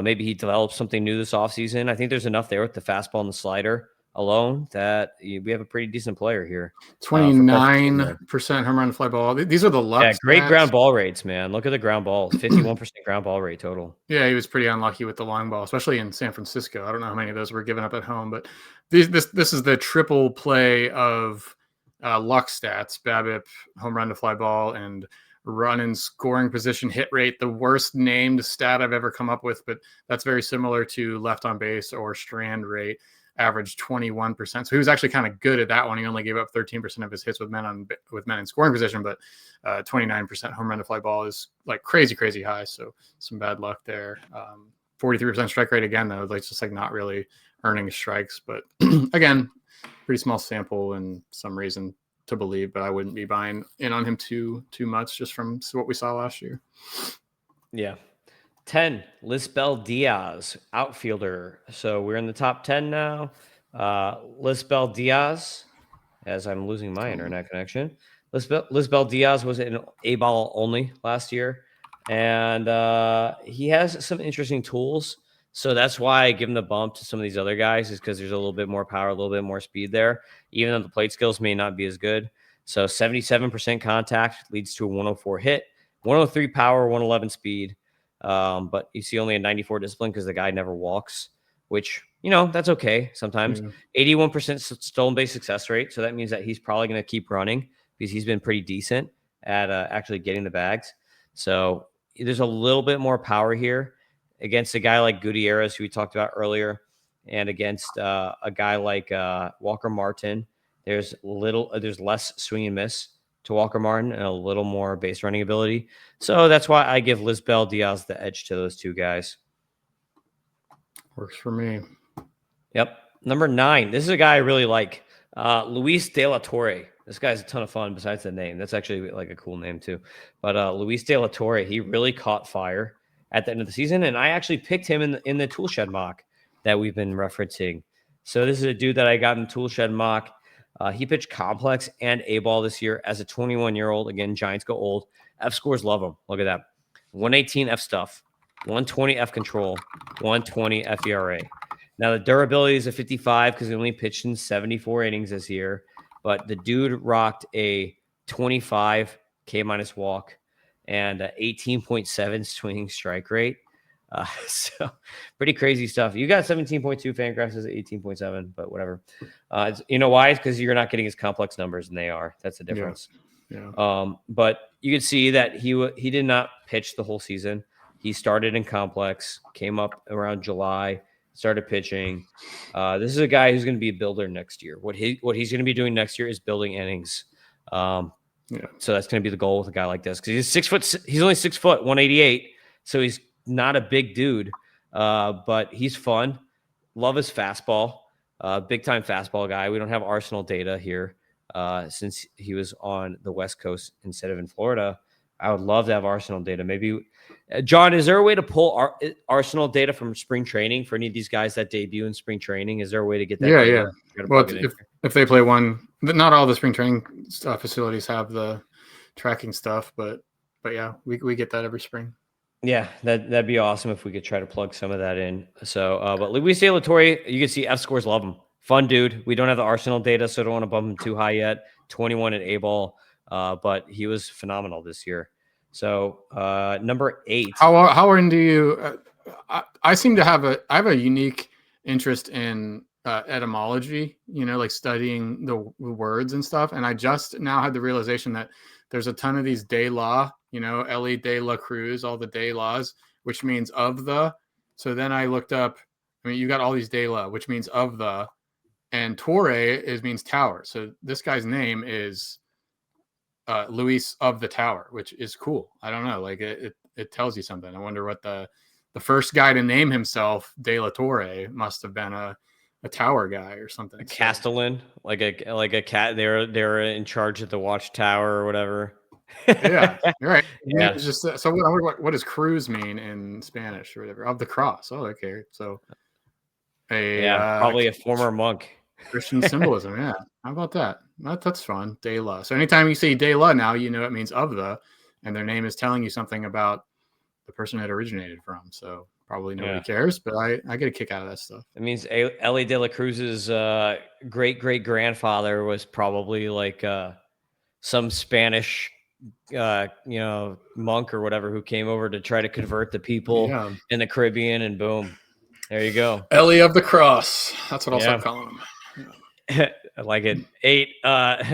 A: maybe he develops something new this offseason. I think there's enough there with the fastball and the slider alone that we have a pretty decent player here.
B: 29% home run fly ball. These are the luck.
A: Yeah, great ground ball rates, man. Look at the ground balls. 51% ground ball rate total.
B: Yeah, he was pretty unlucky with the long ball, especially in San Francisco. I don't know how many of those were given up at home, but this is the triple play of luck stats: BABIP, home run to fly ball, and run in scoring position hit rate. The worst named stat I've ever come up with, but that's very similar to left on base or strand rate. Averaged 21%. So he was actually kind of good at that one. He only gave up 13% of his hits with men in scoring position, but 29% home run to fly ball is like crazy high. So some bad luck there. 43% strike rate again, though, like just like not really earning strikes, but again, pretty small sample and some reason to believe, but I wouldn't be buying in on him too much just from what we saw last year.
A: Yeah. 10, Lisbel Diaz, outfielder. So we're in the top 10 now. Lisbel Diaz, as I'm losing my internet connection. Lisbel Diaz was an A-ball only last year, and he has some interesting tools. So that's why I give him the bump to some of these other guys, is because there's a little bit more power, a little bit more speed there, even though the plate skills may not be as good. So 77% contact leads to a 104 hit, 103 power, 111 speed. But you see only a 94 discipline because the guy never walks, which, that's okay sometimes. 81% stolen base success rate. So that means that he's probably going to keep running because he's been pretty decent at actually getting the bags. So there's a little bit more power here against a guy like Gutierez, who we talked about earlier, and against a guy like Walker Martin. There's less swing and miss to Walker Martin and a little more base running ability. So that's why I give Lisbel Diaz the edge to those two guys.
B: Works for me.
A: Yep. Number 9. This is a guy I really like. Luis De La Torre. This guy's a ton of fun besides the name. That's actually like a cool name too. But Luis De La Torre, he really caught fire at the end of the season. And I actually picked him in the Toolshed mock that we've been referencing. So this is a dude that I got in Toolshed mock. He pitched complex and A-ball this year as a 21-year-old. Again, Giants go old. F scores love him. Look at that. 118 F stuff, 120 F control, 120 F ERA. Now, the durability is a 55 because he only pitched in 74 innings this year. But the dude rocked a 25 K- walk and 18.7 swinging strike rate. So pretty crazy stuff. You got 17.2, Fangraphs is 18.7, but whatever. You know why? It's because you're not getting his complex numbers, and they are. That's the difference.
B: Yeah.
A: But you could see that he did not pitch the whole season. He started in complex, came up around July, started pitching. This is a guy who's going to be a builder next year. What he's going to be doing next year is building innings. So that's going to be the goal with a guy like this, because he's 6 foot. He's only 6 foot, 188. So he's not a big dude, but he's fun. Love his fastball. Big time fastball guy. We don't have Arsenal data here since he was on the West Coast instead of in Florida. I would love to have Arsenal data. Maybe, John, is there a way to pull Arsenal data from spring training for any of these guys that debut in spring training? Is there a way to get that?
B: Yeah. Well, if they play one, not all the spring training facilities have the tracking stuff, but yeah, we get that every spring.
A: Yeah, that'd be awesome if we could try to plug some of that in. So, but Luis De La Torre, you can see F scores love him. Fun dude. We don't have the Arsenal data, so I don't want to bump him too high yet. 21 at A-ball, but he was phenomenal this year. So, number 8.
B: How into you? I seem to have a unique interest in etymology, like studying the words and stuff. And I just now had the realization that there's a ton of these de la, Ellie de la Cruz, all the de las, which means of the. So then I looked up, you got all these de la, which means of the, and Torre means tower. So this guy's name is Luis of the Tower, which is cool. I don't know. Like it tells you something. I wonder what the first guy to name himself De La Torre must have been a tower guy or something.
A: A Castellan, like a cat. They're in charge of the watchtower or whatever.
B: Yeah, you're right.
A: Yeah.
B: It's just so. What does cruz mean in Spanish or whatever? Of the cross. Oh, okay. So
A: probably a former monk.
B: Christian symbolism. Yeah. How about that? That's fun. De La. So anytime you see De La now, it means of the, and their name is telling you something about the person it originated from. So probably nobody cares, but I get a kick out of that stuff.
A: It means Ellie de la Cruz's great grandfather was probably like some Spanish monk or whatever who came over to try to convert the people in the Caribbean, and boom, there you go.
B: Ellie of the Cross. That's what I'll start calling him.
A: I like it. 8.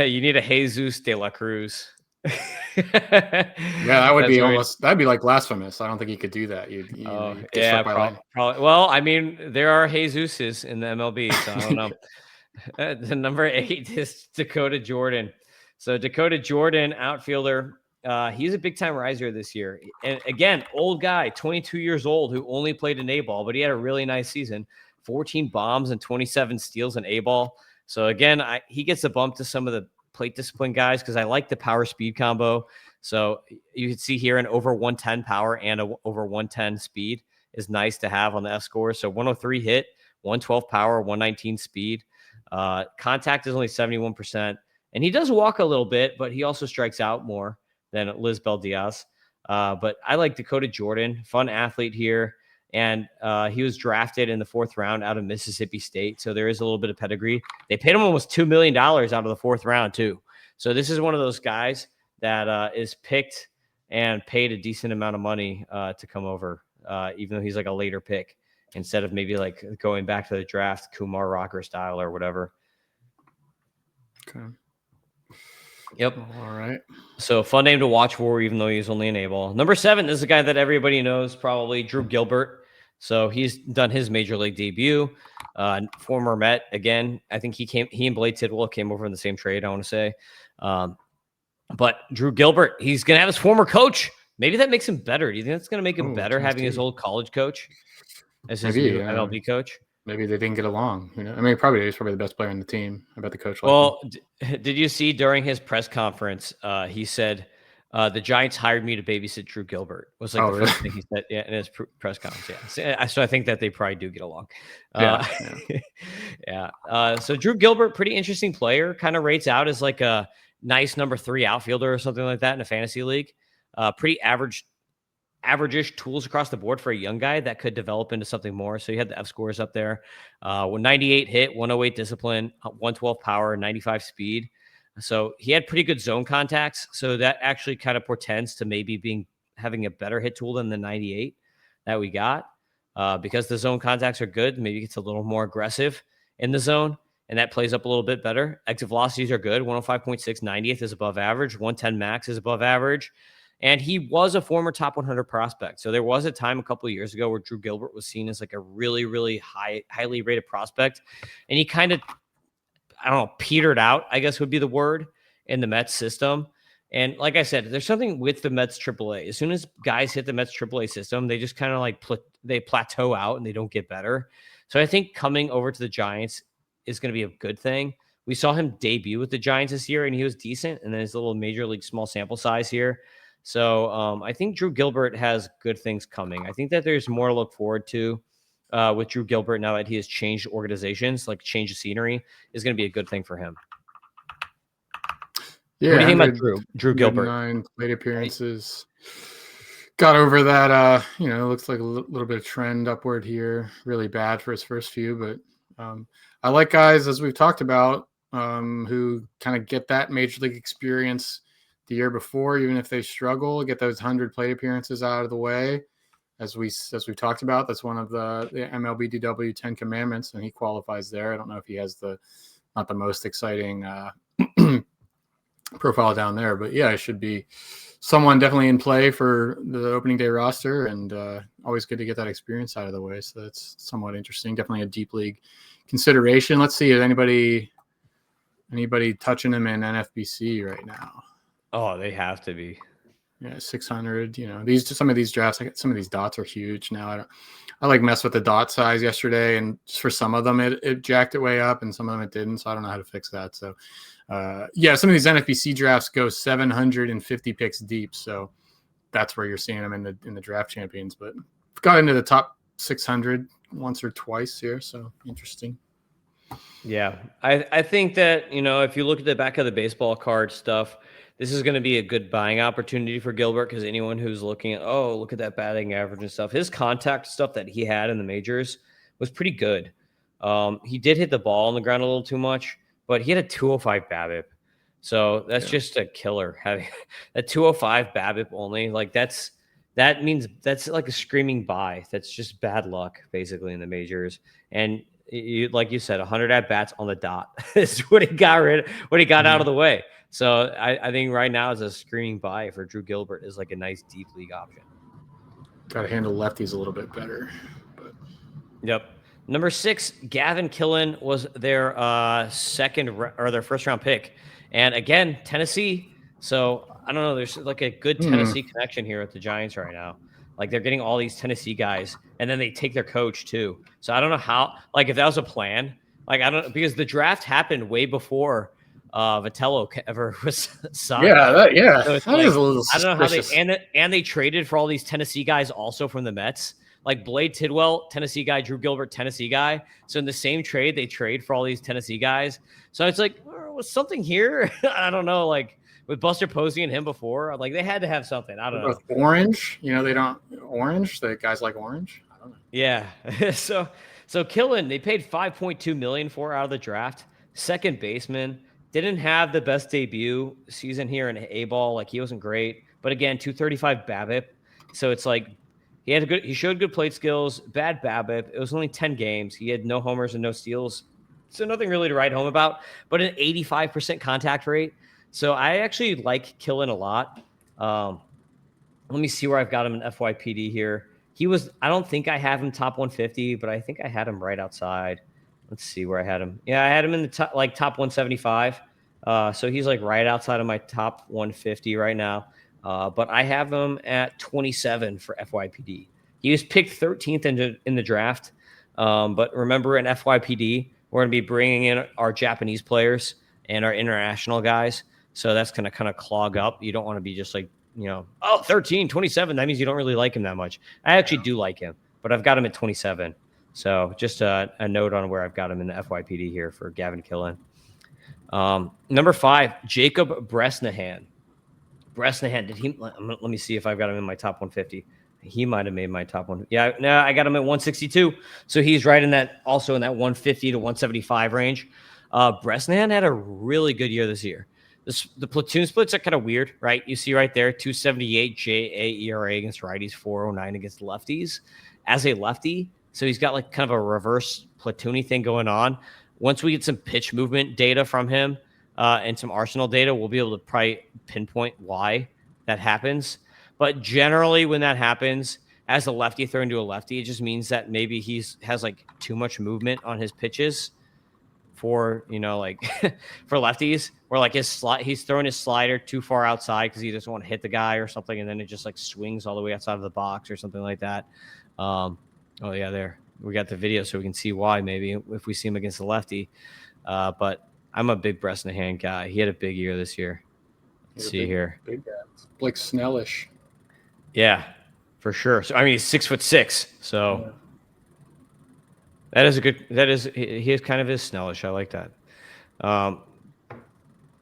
A: You need a Jesus de la Cruz.
B: That would be that'd be like blasphemous. I don't think you could do that.
A: Probably. Well, I mean, there are Jesuses in the MLB, so I don't know. The number 8 is Dakota Jordan. So Dakota Jordan, outfielder, he's a big time riser this year. And again, old guy, 22 years old, who only played an A ball, but he had a really nice season. 14 bombs and 27 steals in A ball. So again, he gets a bump to some of the plate discipline guys because I like the power speed combo. So you can see here an over 110 power and a over 110 speed is nice to have on the F score. So 103 hit, 112 power, 119 speed. Contact is only 71%. And he does walk a little bit, but he also strikes out more than Lisbel Diaz. But I like Dakota Jordan, fun athlete here. And he was drafted in the 4th round out of Mississippi State. So there is a little bit of pedigree. They paid him almost $2 million out of the 4th round, too. So this is one of those guys that is picked and paid a decent amount of money to come over, even though he's like a later pick, instead of maybe like going back to the draft, Kumar Rocker style or whatever.
B: Okay.
A: Yep.
B: All right.
A: So fun name to watch for, even though he's only an A-ball. Number 7 is a guy that everybody knows, probably Drew Gilbert. So he's done his major league debut. Former Met again. I think he and Blade Tidwell came over in the same trade, I want to say. But Drew Gilbert, he's going to have his former coach. Maybe that makes him better. Do you think that's going to make him better having his old college coach as his new MLB coach?
B: Maybe they didn't get along. I mean, he's probably the best player on the team. I bet the coach.
A: Well, did you see during his press conference, he said, the Giants hired me to babysit Drew Gilbert. Was like the first thing he said in his press conference. Yeah. So I think that they probably do get along. So Drew Gilbert, pretty interesting player, kind of rates out as like a nice number 3 outfielder or something like that in a fantasy league. Pretty average-ish tools across the board for a young guy that could develop into something more. So you had the F scores up there. 98 hit, 108 discipline, 112 power, 95 speed. So he had pretty good zone contacts. So that actually kind of portends to maybe having a better hit tool than the 98 that we got. Because the zone contacts are good, maybe it's a little more aggressive in the zone, and that plays up a little bit better. Exit velocities are good. 105.6, 90th is above average. 110 max is above average. And he was a former top 100 prospect. So there was a time a couple of years ago where Drew Gilbert was seen as like a really, really highly rated prospect. And he kind of, petered out, I guess would be the word, in the Mets system. And like I said, there's something with the Mets AAA. As soon as guys hit the Mets AAA system, they just kind of like they plateau out and they don't get better. So I think coming over to the Giants is going to be a good thing. We saw him debut with the Giants this year, and he was decent. And then his little major league small sample size here. So I think Drew Gilbert has good things coming. I think that there's more to look forward to with Drew Gilbert now that he has changed organizations, like change of scenery is going to be a good thing for him.
B: Yeah,
A: what do you think about Drew Gilbert?
B: 9 plate appearances. Got over that. Looks like a little bit of trend upward here. Really bad for his first few, but I like guys, as we've talked about, who kind of get that major league experience the year before, even if they struggle, get those 100 plate appearances out of the way. as we've talked about, that's one of the MLB DW 10 commandments, and he qualifies there. I don't know if he has not the most exciting profile down there, but yeah, it should be someone definitely in play for the opening day roster, and always good to get that experience out of the way. So that's somewhat interesting. Definitely a deep league consideration. Let's see, is anybody touching him in NFBC right now?
A: Oh, they have to be.
B: Yeah, 600. Some of these drafts, some of these dots are huge now. I like mess with the dot size yesterday, and just for some of them it jacked it way up, and some of them it didn't. So I don't know how to fix that. So some of these NFBC drafts go 750 picks deep. So that's where you're seeing them in the draft champions. But got into the top 600 once or twice here. So interesting.
A: Yeah, I think that, if you look at the back of the baseball card stuff, this is going to be a good buying opportunity for Gilbert, because anyone who's looking at, look at that batting average and stuff, his contact stuff that he had in the majors was pretty good. He did hit the ball on the ground a little too much, but he had a 205 BABIP. So that's just a killer. Having a 205 BABIP only, like that means that's like a screaming buy. That's just bad luck, basically, in the majors. And like you said, 100 at bats on the dot is what he got out of the way. So I think right now is a screaming buy for Drew Gilbert is like a nice deep league option.
B: Got to handle lefties a little bit better. But.
A: Yep. Number 6, Gavin Kilen was their their first round pick, and again Tennessee. So I don't know. There's like a good Tennessee connection here with the Giants right now. Like they're getting all these Tennessee guys, and then they take their coach too. So I don't know how. Like if that was a plan. Like I don't, because the draft happened way before Vitello ever was signed.
B: Yeah,
A: So it's
B: that is a little suspicious.
A: I don't know how and they traded for all these Tennessee guys also from the Mets. Like Blade Tidwell, Tennessee guy, Drew Gilbert, Tennessee guy. So in the same trade, they trade for all these Tennessee guys. So it's like, was something here? I don't know. Like with Buster Posey and him before, like they had to have something. I don't know.
B: Orange, they don't orange. The guys like orange. I don't know.
A: Yeah. So Kilen, they paid $5.2 million for out of the draft. Second baseman, didn't have the best debut season here in A-ball. Like he wasn't great, but again, 235 BABIP. So it's like he showed good plate skills, bad BABIP. It was only 10 games. He had no homers and no steals. So nothing really to write home about, but an 85% contact rate. So I actually like Kilen a lot. Let me see where I've got him in FYPD here. I don't think I have him top 150, but I think I had him right outside. Let's see where I had him. Yeah, I had him in the top 175. So he's like right outside of my top 150 right now. But I have him at 27 for FYPD. He was picked 13th in the draft. But remember, in FYPD, we're going to be bringing in our Japanese players and our international guys. So that's going to kind of clog up. You don't want to be just like, 13, 27. That means you don't really like him that much. I actually do like him, but I've got him at 27. So just a note on where I've got him in the FYPD here for Gavin Kilen. Number 5, Jacob Bresnahan. Let me see if I've got him in my top 150. He might have made my top one. Yeah, no, I got him at 162. So he's right in that 150 to 175 range. Bresnahan had a really good year this year. The platoon splits are kind of weird, right? You see right there, 278 JA ERA against righties, 409 against lefties. As a lefty, so he's got like kind of a reverse platoony thing going on. Once we get some pitch movement data from him and some Arsenal data, we'll be able to probably pinpoint why that happens. But generally, when that happens, as a lefty throwing to a lefty, it just means that maybe has like too much movement on his pitches for, for lefties, where like he's throwing his slider too far outside because he doesn't want to hit the guy or something, and then it just like swings all the way outside of the box or something like that. There we got the video so we can see why, maybe if we see him against the lefty. But I'm a big Bresnahan guy. He had a big year this year. Let's see here.
B: Big guy. Like Snellish.
A: Yeah, for sure. So he's 6'6", so yeah. He is kind of his Snellish. I like that.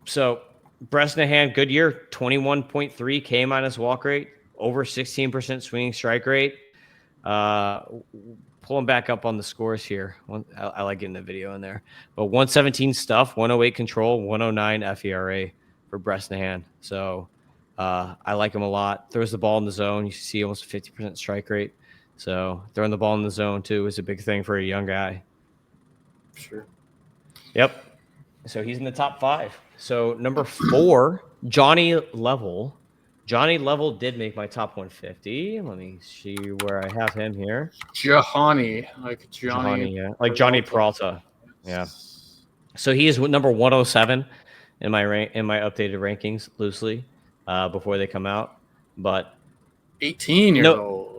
A: So Bresnahan, good year, 21.3 K minus walk rate, over 16% swinging strike rate. Pulling back up on the scores here. I like getting the video in there. But 117 stuff, 108 control, 109 FERA for Bresnahan. So I like him a lot. Throws the ball in the zone. You see almost 50% strike rate. So throwing the ball in the zone too is a big thing for a young guy.
B: Sure.
A: Yep. So he's in the top 5. So number 4, Jhonny Level. Jhonny Level did make my top 150. Let me see where I have him here.
B: Jhonny, like Johnny,
A: yeah, like Johnny Peralta. Yeah. So he is number 107 in my updated rankings loosely before they come out. But
B: 18 years old.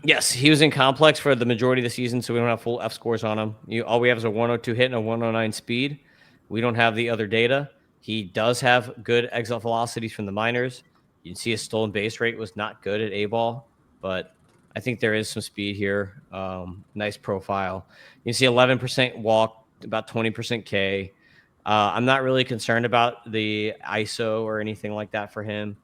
A: Yes, he was in complex for the majority of the season, so we don't have full F scores on him. All we have is a 102 hit and a 109 speed. We don't have the other data. He does have good exit velocities from the minors. You can see his stolen base rate was not good at A-ball, but I think there is some speed here. Nice profile. You can see 11% walk, about 20% K. I'm not really concerned about the ISO or anything like that for him.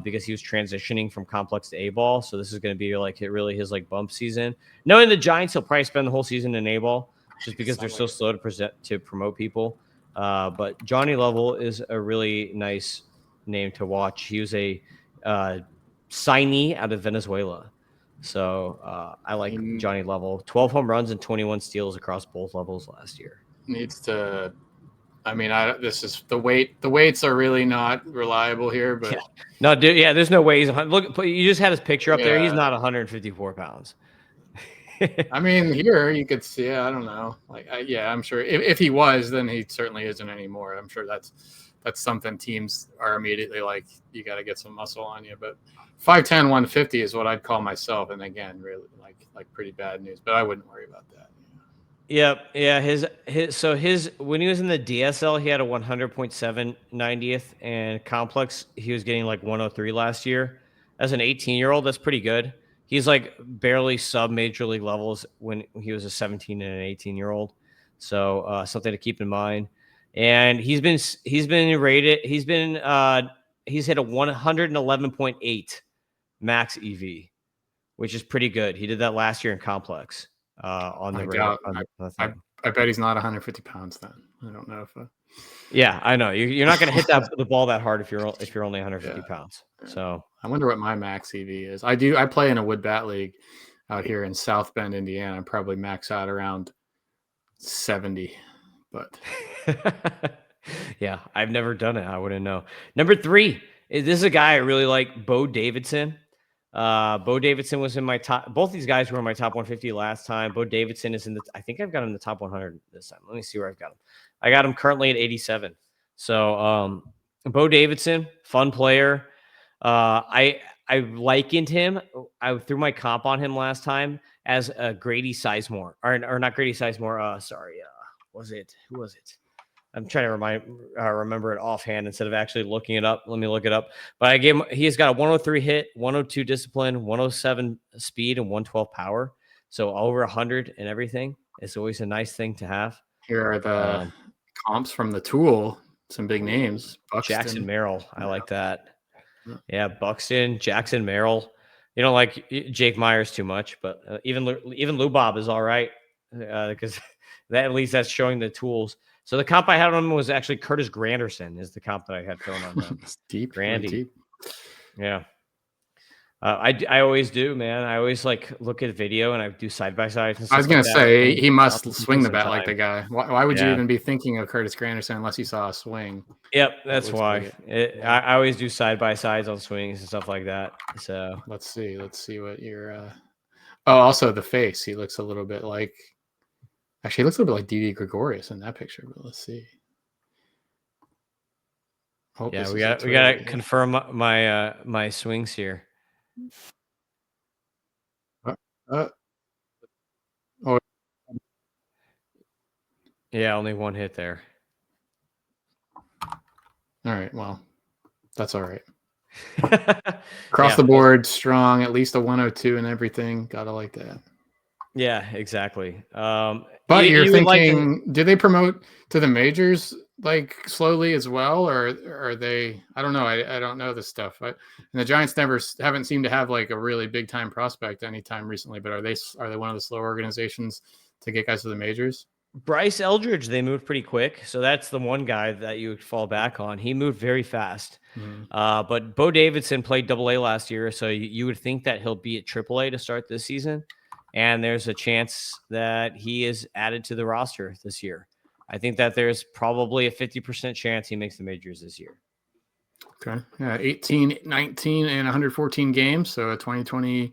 A: Because he was transitioning from complex to A-ball. So this is going to be like really his like bump season. Knowing the Giants, he'll probably spend the whole season in A-ball just because they're so slow to promote people. But Jhonny Level is a really nice name to watch. He was a signee out of Venezuela. So I like Jhonny Level. 12 home runs and 21 steals across both levels last year.
B: Needs to. I mean, this is the weight. The weights are really not reliable here, but
A: no, dude. Yeah, there's no way he's look. You just had his picture up there. He's not 154 pounds.
B: I mean, here you could see. I don't know. Like, I'm sure if he was, then he certainly isn't anymore. I'm sure that's something teams are immediately like, you got to get some muscle on you. But 5'10", 150 is what I'd call myself. And again, really like pretty bad news. But I wouldn't worry about that.
A: Yep. Yeah. His when he was in the DSL, he had a 100.7 90th, and complex he was getting like 103 last year. As an 18-year-old, that's pretty good. He's like barely sub major league levels when he was a 17 and an 18-year-old. So something to keep in mind. And he's been rated. He's hit a 111.8 max EV, which is pretty good. He did that last year in complex. On the radar.
B: I bet he's not 150 pounds then. I don't know if.
A: Yeah, I know you're not going to hit the ball that hard if you're only 150 pounds. So
B: I wonder what my max EV is. I play in a wood bat league out here in South Bend, Indiana. I probably max out around 70, but
A: yeah, I've never done it. I wouldn't know. Number 3, this is a guy I really like, Bo Davidson. Bo Davidson was in my top. Both these guys were in my top 150 last time. Bo Davidson is in I think I've got him in the top 100 this time. Let me see where I've got him. I got him currently at 87. So, Bo Davidson, fun player. I likened him. I threw my comp on him last time as Grady Sizemore, or not Grady Sizemore. Who was it? I'm trying to remember it offhand instead of actually looking it up. Let me look it up. But he's got a 103 hit, 102 discipline, 107 speed, and 112 power. So over 100 and everything. It's always a nice thing to have.
B: Here are the comps from the tool. Some big names.
A: Buxton. Jackson Merrill. I like that. Yeah, Buxton, Jackson Merrill. You don't like Jake Myers too much, but even Lou Bob is all right because at least that's showing the tools. So the comp I had on him was actually Curtis Granderson is the comp that I had thrown on him.
B: Deep,
A: Grandy.
B: Deep.
A: Yeah. I always do, man. I always like look at video and I do side by sides.
B: I was gonna say he must swing the bat like the guy. Why would you even be thinking of Curtis Granderson unless you saw a swing?
A: Yep, that's why. I always do side by sides on swings and stuff like that. So
B: let's see what your. Oh, also the face. He looks a little bit like. Actually, he looks a little bit like Didi Gregorius in that picture. But let's see.
A: Yeah, we got to confirm my swings here. Yeah, only one hit there.
B: All right, well, that's all right. Across the board, strong, at least a 102 and everything. Gotta like that.
A: Yeah, exactly.
B: But you're thinking, do they promote to the majors like slowly as well, or are they? I don't know. I don't know this stuff. And the Giants haven't seemed to have like a really big time prospect anytime recently. But are they one of the slow organizations to get guys to the majors?
A: Bryce Eldridge, they moved pretty quick. So that's the one guy that you would fall back on. He moved very fast. But Bo Davidson played AA last year. So you would think that he'll be at AAA to start this season. And there's a chance that he is added to the roster this year. I think that there's probably a 50% chance he makes the majors this year.
B: Okay. Yeah, 18, 19, and 114 games. So a 2020, I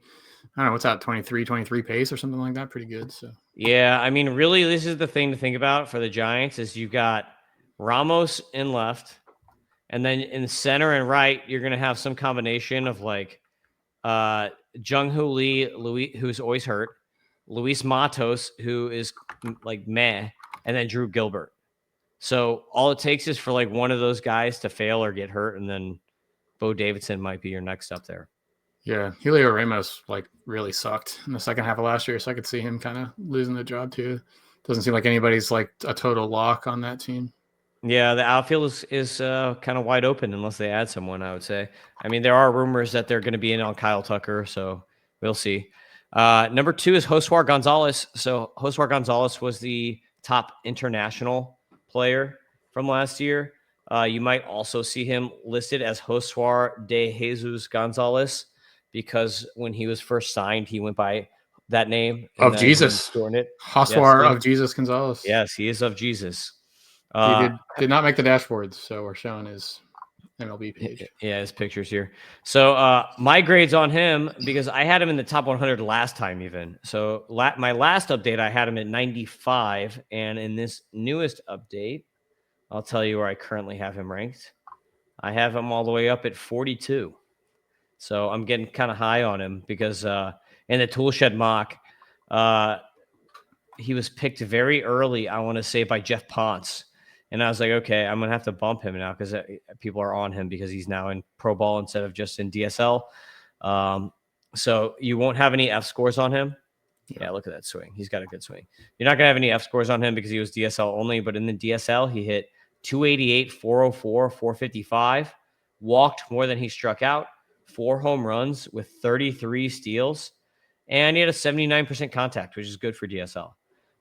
B: don't know, what's that, 23 pace or something like that? Pretty good. So
A: yeah, I mean, really, this is the thing to think about for the Giants is you've got Ramos in left, and then in center and right, you're going to have some combination of like Jung-Hoo Lee, who's always hurt, Luis Matos, who is like meh, and then Drew Gilbert. So all it takes is for like one of those guys to fail or get hurt, and then Bo Davidson might be your next up there.
B: Yeah, Julio Ramos like really sucked in the second half of last year, so I could see him kind of losing the job too. Doesn't seem like anybody's like a total lock on that team.
A: Yeah, the outfield is kind of wide open unless they add someone, I would say. I mean, there are rumors that they're going to be in on Kyle Tucker, so we'll see. Number 2 is Josuar Gonzalez. So Josuar Gonzalez was the top international player from last year. You might also see him listed as Josuar de Jesus Gonzalez because when he was first signed, he went by that name.
B: Of Jesus. Josuar of Jesus Gonzalez.
A: Yes, he is of Jesus.
B: He did not make the dashboards, so we're showing his MLB page.
A: Yeah, his pictures here. So my grades on him, because I had him in the top 100 last time even. So my last update, I had him at 95. And in this newest update, I'll tell you where I currently have him ranked. I have him all the way up at 42. So I'm getting kind of high on him because in the Toolshed mock, he was picked very early, I want to say, by Jeff Ponce. And I was like, okay, I'm going to have to bump him now because people are on him because he's now in pro ball instead of just in DSL. So you won't have any F scores on him. Yeah, look at that swing. He's got a good swing. You're not going to have any F scores on him because he was DSL only. But in the DSL, he hit 288, 404, 455, walked more than he struck out, 4 home runs with 33 steals, and he had a 79% contact, which is good for DSL.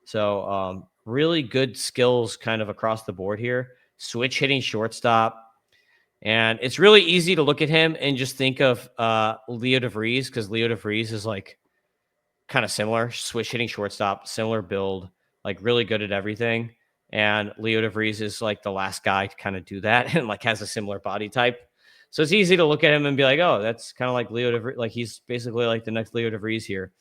A: So really good skills kind of across the board here. Switch hitting shortstop. And it's really easy to look at him and just think of Leo DeVries because Leo DeVries is like kind of similar. Switch hitting shortstop, similar build, like really good at everything. And Leo DeVries is like the last guy to kind of do that and like has a similar body type. So it's easy to look at him and be like, oh, that's kind of like Leo DeVries. Like he's basically like the next Leo DeVries here.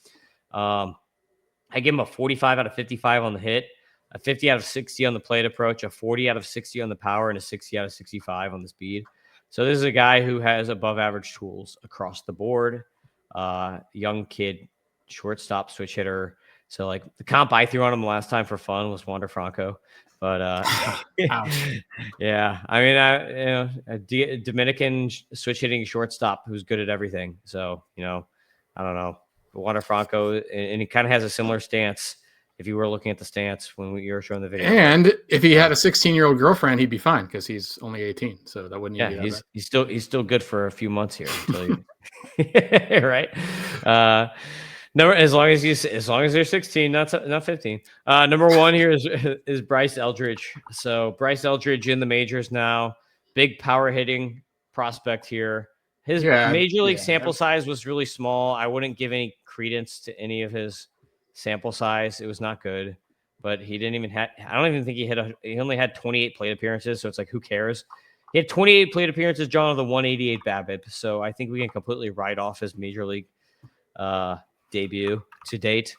A: I give him a 45 out of 55 on the hit, a 50 out of 60 on the plate approach, a 40 out of 60 on the power, and a 60 out of 65 on the speed. So this is a guy who has above average tools across the board. Young kid, shortstop, switch hitter. So like the comp I threw on him last time for fun was Wander Franco. But yeah, I mean, a Dominican switch hitting shortstop who's good at everything. So, I don't know. Wander Franco, and he kind of has a similar stance if you were looking at the stance when you were showing the video.
B: And if he had a 16-year-old girlfriend, he'd be fine because he's only 18. So that wouldn't even be
A: that he's still good for a few months here until you right. No, as long as they're 16, not 15. Number 1 here is Bryce Eldridge. So Bryce Eldridge in the majors now, big power hitting prospect here. His major league sample size was really small. I wouldn't give any credence to any of his sample size. It was not good, but he didn't even have. I don't even think he only had 28 plate appearances. So it's like, who cares? He had 28 plate appearances, John, with a 188 BABIP. So I think we can completely write off his major league debut to date.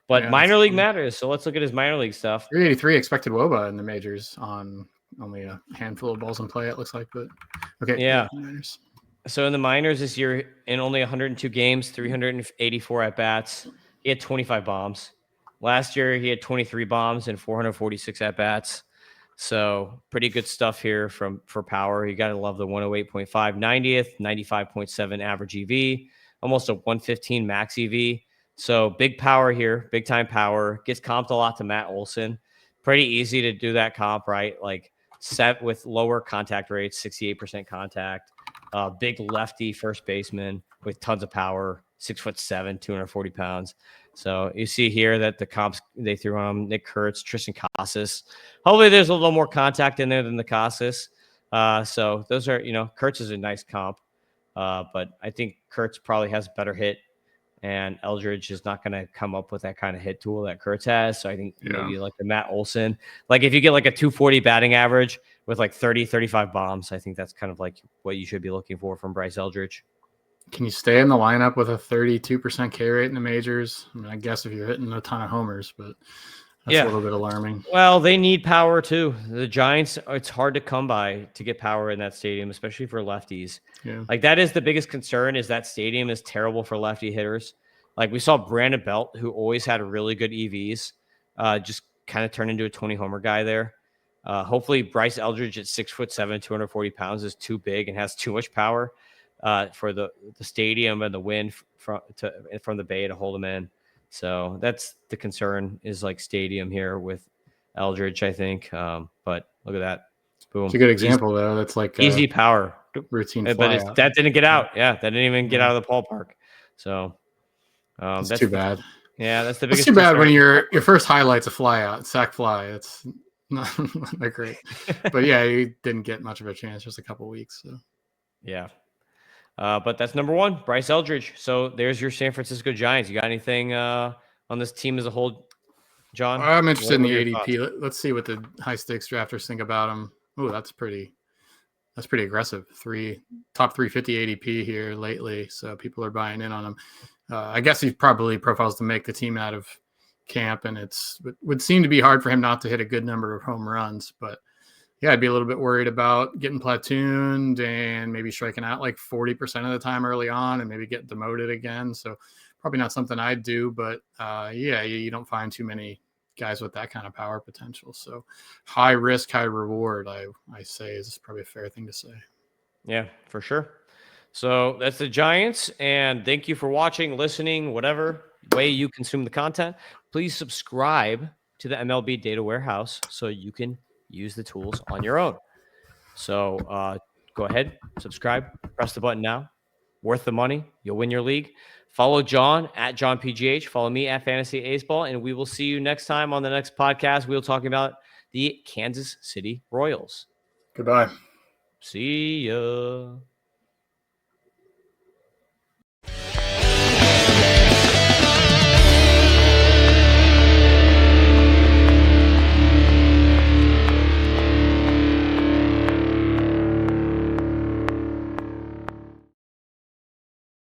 A: But minor league matters. So let's look at his minor league stuff.
B: 383 expected WOBA in the majors on only a handful of balls in play, it looks like. But okay.
A: Yeah. So in the minors this year, in only 102 games, 384 at bats, he had 25 bombs. Last year, he had 23 bombs and 446 at bats. So pretty good stuff here for power. You got to love the 108.5 90th, 95.7 average EV, almost a 115 max EV. So big power here, big time power. Gets comped a lot to Matt Olson. Pretty easy to do that comp, right? Like set with lower contact rates, 68% contact. Big lefty first baseman with tons of power, 6'7", 240 pounds. So you see here that the comps they threw on him, Nick Kurtz, Tristan Casas. Hopefully there's a little more contact in there than the Casas. So those are, Kurtz is a nice comp. But I think Kurtz probably has a better hit, and Eldridge is not going to come up with that kind of hit tool that Kurtz has. So I think maybe like the Matt Olson, like if you get like a 240 batting average with like 30, 35 bombs, I think that's kind of like what you should be looking for from Bryce Eldridge.
B: Can you stay in the lineup with a 32% K rate in the majors? I mean, I guess if you're hitting a ton of homers, but that's a little bit alarming.
A: Well, they need power too. The Giants, it's hard to come by to get power in that stadium, especially for lefties.
B: Yeah.
A: Like that is the biggest concern, is that stadium is terrible for lefty hitters. Like we saw Brandon Belt, who always had really good EVs, just kind of turn into a 20 homer guy there. Hopefully Bryce Eldridge at 6'7", 240 pounds is too big and has too much power for the stadium and the wind from the bay to hold him in. So that's the concern, is like stadium here with Eldridge, I think. But look at that. Boom.
B: It's a good example, though. That's like
A: easy power.
B: Routine
A: But that didn't get out. Yeah, that didn't even get out of the ballpark. So
B: that's too bad.
A: Yeah, that's the biggest.
B: It's too bad when your first highlight's a fly out, sack fly. It's not that great. But yeah, you didn't get much of a chance, just a couple weeks. So
A: yeah. But that's number one, Bryce Eldridge. So there's your San Francisco Giants. You got anything on this team as a whole, John?
B: I'm interested in the ADP. Let's see what the high stakes drafters think about him. Oh, that's pretty aggressive. Top 350 ADP here lately. So people are buying in on him. I guess he probably profiles to make the team out of camp, and it would seem to be hard for him not to hit a good number of home runs. But yeah, I'd be a little bit worried about getting platooned and maybe striking out like 40% of the time early on and maybe get demoted again. So probably not something I'd do, but yeah, you don't find too many guys with that kind of power potential. So high risk, high reward, I say, is probably a fair thing to say.
A: Yeah, for sure. So that's the Giants, and thank you for watching, listening, whatever way you consume the content. Please subscribe to the MLB Data Warehouse so you can use the tools on your own. So go ahead, subscribe, press the button now. Worth the money. You'll win your league. Follow John at JohnPGH. Follow me at Fantasy Aceball, and we will see you next time on the next podcast. We'll talk about the Kansas City Royals.
B: Goodbye.
A: See ya.